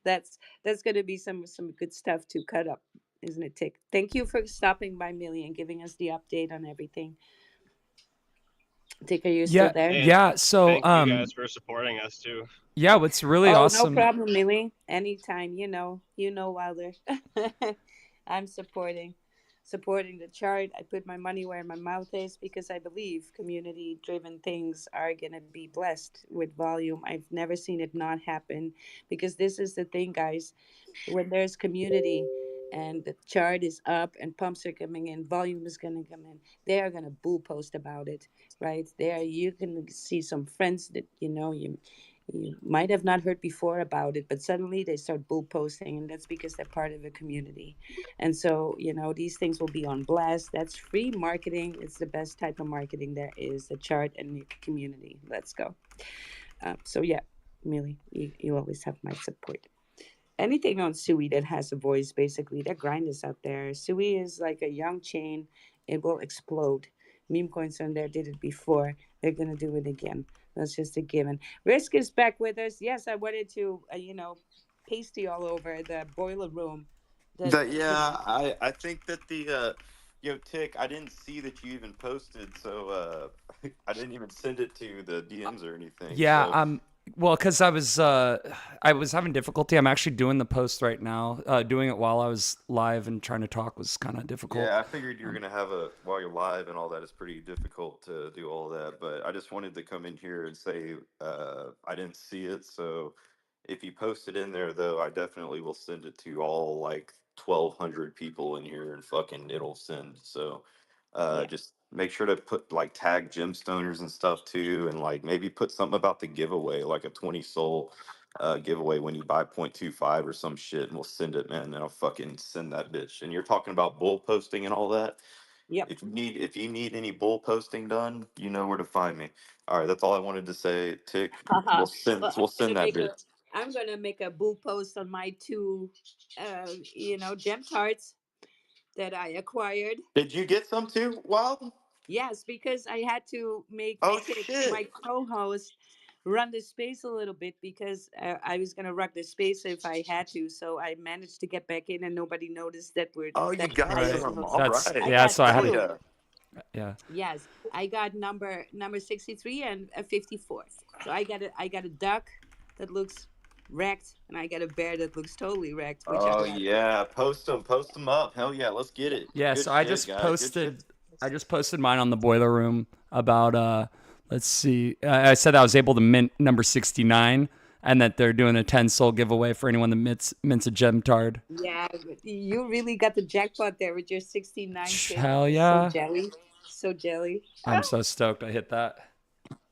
That's going to be some good stuff to cut up, isn't it, Tick? Thank you for stopping by, Millie, and giving us the update on everything. Tick, are you still there? Yeah. So thank you guys for supporting us too. Yeah, what's really awesome. No problem, Millie. Anytime, Wilder. I'm supporting the chart. I put my money where my mouth is because I believe community driven things are going to be blessed with volume. I've never seen it not happen, because this is the thing, guys. When there's community and the chart is up and pumps are coming in, volume is going to come in, they are going to bull post about it, right? There you can see some friends that you might have not heard before about it, but suddenly they start bull posting, and that's because they're part of a community. And so, these things will be on blast. That's free marketing. It's the best type of marketing there is, the chart and the community. Let's go. So yeah, Millie, you always have my support. Anything on Sui that has a voice, basically, that grind is out there. Sui is like a young chain. It will explode. Meme coins on there did it before. They're going to do it again. That's just a given. Risk is back with us. Yes, I wanted to, pasty all over the boiler room. I think that Tick, I didn't see that you even posted, so I didn't even send it to the DMs or anything. Yeah, so. Well, because I was having difficulty. I'm actually doing the post right now. Doing it while I was live and trying to talk was kind of difficult. Yeah, I figured you were gonna have while you're live and all that. It's pretty difficult to do all that. But I just wanted to come in here and say I didn't see it. So if you post it in there, though, I definitely will send it to all like 1,200 people in here, and fucking it'll send. So just make sure to put like tag gemstoners and stuff too, and like maybe put something about the giveaway, like a 20 soul giveaway when you buy 0.25 or some shit, and we'll send it, man. And I'll fucking send that bitch. And you're talking about bull posting and all that. Yep. If you need any bull posting done, you know where to find me. All right, that's all I wanted to say. Tick, we'll send that bitch. I'm gonna make a bull post on my two, gem tarts that I acquired. Did you get some too, Wild? Yes, because I had to make shit. my co-host run the space a little bit, because I was gonna rock the space if I had to. So I managed to get back in, and nobody noticed that we're. Oh, you got some. All right. Yeah, so I had to. Yeah. Yes, I got number 63 and a 54. So I got a duck that looks wrecked, and I got a bear that looks totally wrecked. Yeah, post them up. Hell yeah, let's get it. Yeah, so I just posted mine on the boiler room about let's see. I said I was able to mint number 69, and that they're doing a 10 soul giveaway for anyone that mints a gem tard. Yeah, you really got the jackpot there with your 69. Hell yeah. So jelly. I'm so stoked I hit that.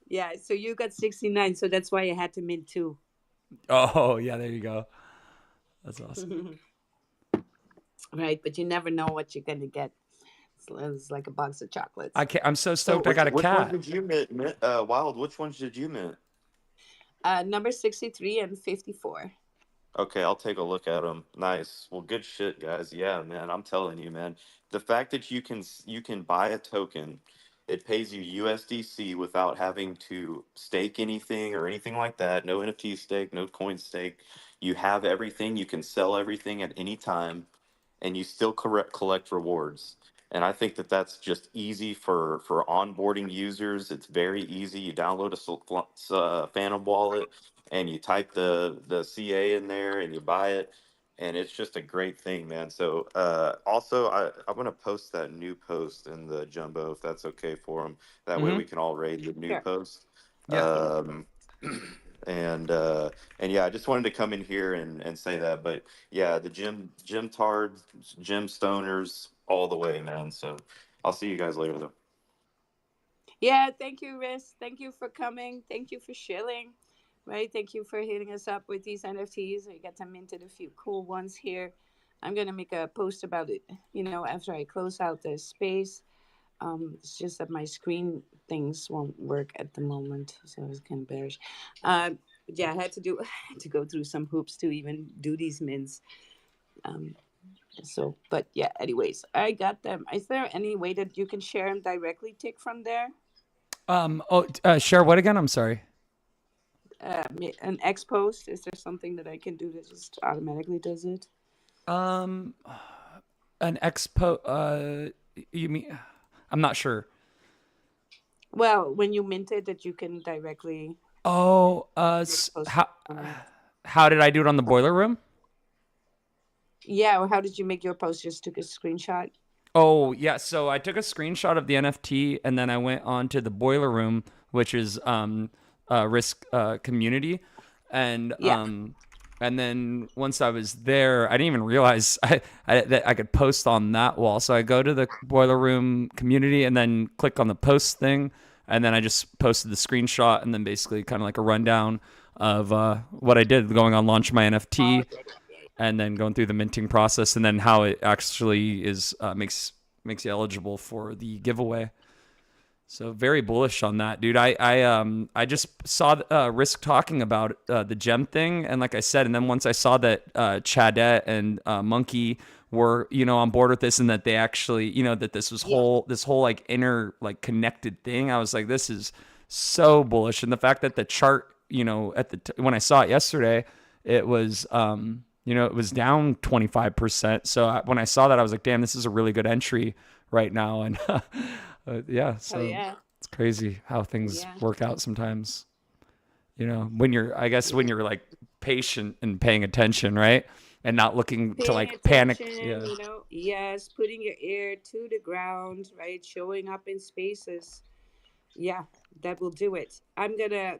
Yeah, so you got 69, so that's why I had to mint 2. Oh yeah, there you go. That's awesome. Right, but you never know what you're gonna get. It's like a box of chocolates. I'm so So stoked I got a which one cat. did you mint? Wild, which ones did you mint? Number 63 and 54. Okay, I'll take a look at them. Nice. Well, good shit, guys. Yeah, man, I'm telling you, man. The fact that you can buy a token, it pays you USDC without having to stake anything or anything like that. No NFT stake, no coin stake. You have everything. You can sell everything at any time, and you still collect rewards. And I think that that's just easy for onboarding users. It's very easy. You download a Phantom wallet and you type the CA in there and you buy it, and it's just a great thing, man. So also I'm gonna post that new post in the Jumbo if that's okay for them. That way Mm-hmm. we can all raid the new Sure. post. Yeah. Um, and yeah, I just wanted to come in here and say that. But yeah, the gym tards, gym stoners, all the way, man. So I'll see you guys later though. Yeah, thank you, Riz. Thank you for coming. Thank you for sharing. Right, thank you for hitting us up with these NFTs. We got to minted a few cool ones here. I'm gonna make a post about it. After I close out the space. It's just that my screen things won't work at the moment, so it's kind of bearish. Yeah, I had to had to go through some hoops to even do these mints. Um, but yeah, anyways, I got them. Is there any way that you can share them directly, Tick, from there? Share what again? I'm sorry. An X post. Is there something that I can do that just automatically does it? Um, an expo. You mean? I'm not sure. Well, when you mint it, that you can directly Oh, post how on it. how did I do it on the boiler room? Yeah, or how did you make your post? Just took a screenshot. Oh yeah, so I took a screenshot of the NFT and then I went on to the boiler room, which is risk community, and Yeah. and then once I was there, I didn't even realize that I could post on that wall. So I go to the boiler room community and then click on the post thing, and then I just posted the screenshot and then basically kind of like a rundown of what I did going on launch my NFT and then going through the minting process and then how it actually is makes you eligible for the giveaway. So very bullish on that, dude. I just saw Risk talking about the gem thing, and like I said, and then once I saw that Chadette and Monkey were on board with this, and that they actually that this was this whole like inner like connected thing, I was like, this is so bullish. And the fact that the chart at when I saw it yesterday, it was it was down 25%. So when I saw that, I was like, damn, this is a really good entry right now. And yeah, so yeah. it's crazy how things work out sometimes. When you're like patient and paying attention, right? And not looking to like panic. Yeah. Yes, putting your ear to the ground, right? Showing up in spaces. Yeah, that will do it.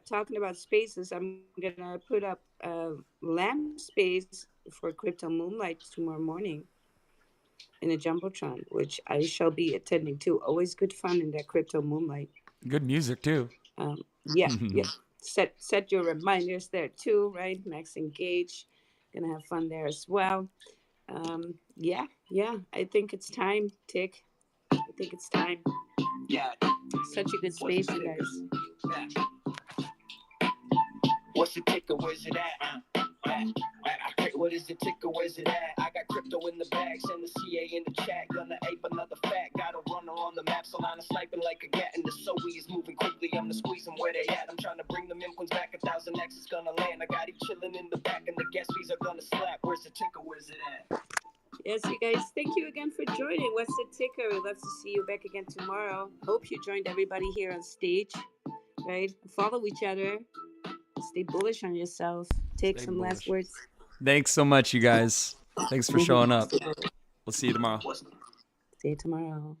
Talking about spaces, I'm gonna put up a lamp space for Crypto Moonlight tomorrow morning in a Jumbotron, which I shall be attending too. Always good fun in that Crypto Moonlight. Good music too. Yeah. Set your reminders there too, right? Max Engage, gonna have fun there as well. Yeah. I think it's time, Tick. I think it's time. Yeah. Such a good space, you guys. What's the ticker? Where's it at? What is the ticker? Where's it at? I got crypto in the bag, send the CA in the chat. Gonna ape another fact. Got a runner on the map, so line of sniping like a gat. And the SOE is moving quickly. I'm the squeezing where they at. I'm trying to bring the Mimquins back. 1,000X is gonna land. I got it chilling in the back, and the gas fees are gonna slap. Where's the ticker? Where's it at? Yes, you guys, thank you again for joining. What's the ticker? We'd love to see you back again tomorrow. Hope you joined everybody here on stage, right? Follow each other. Stay bullish on yourself. Take some last words. Thanks so much, you guys. Thanks for showing up. We'll see you tomorrow. See you tomorrow.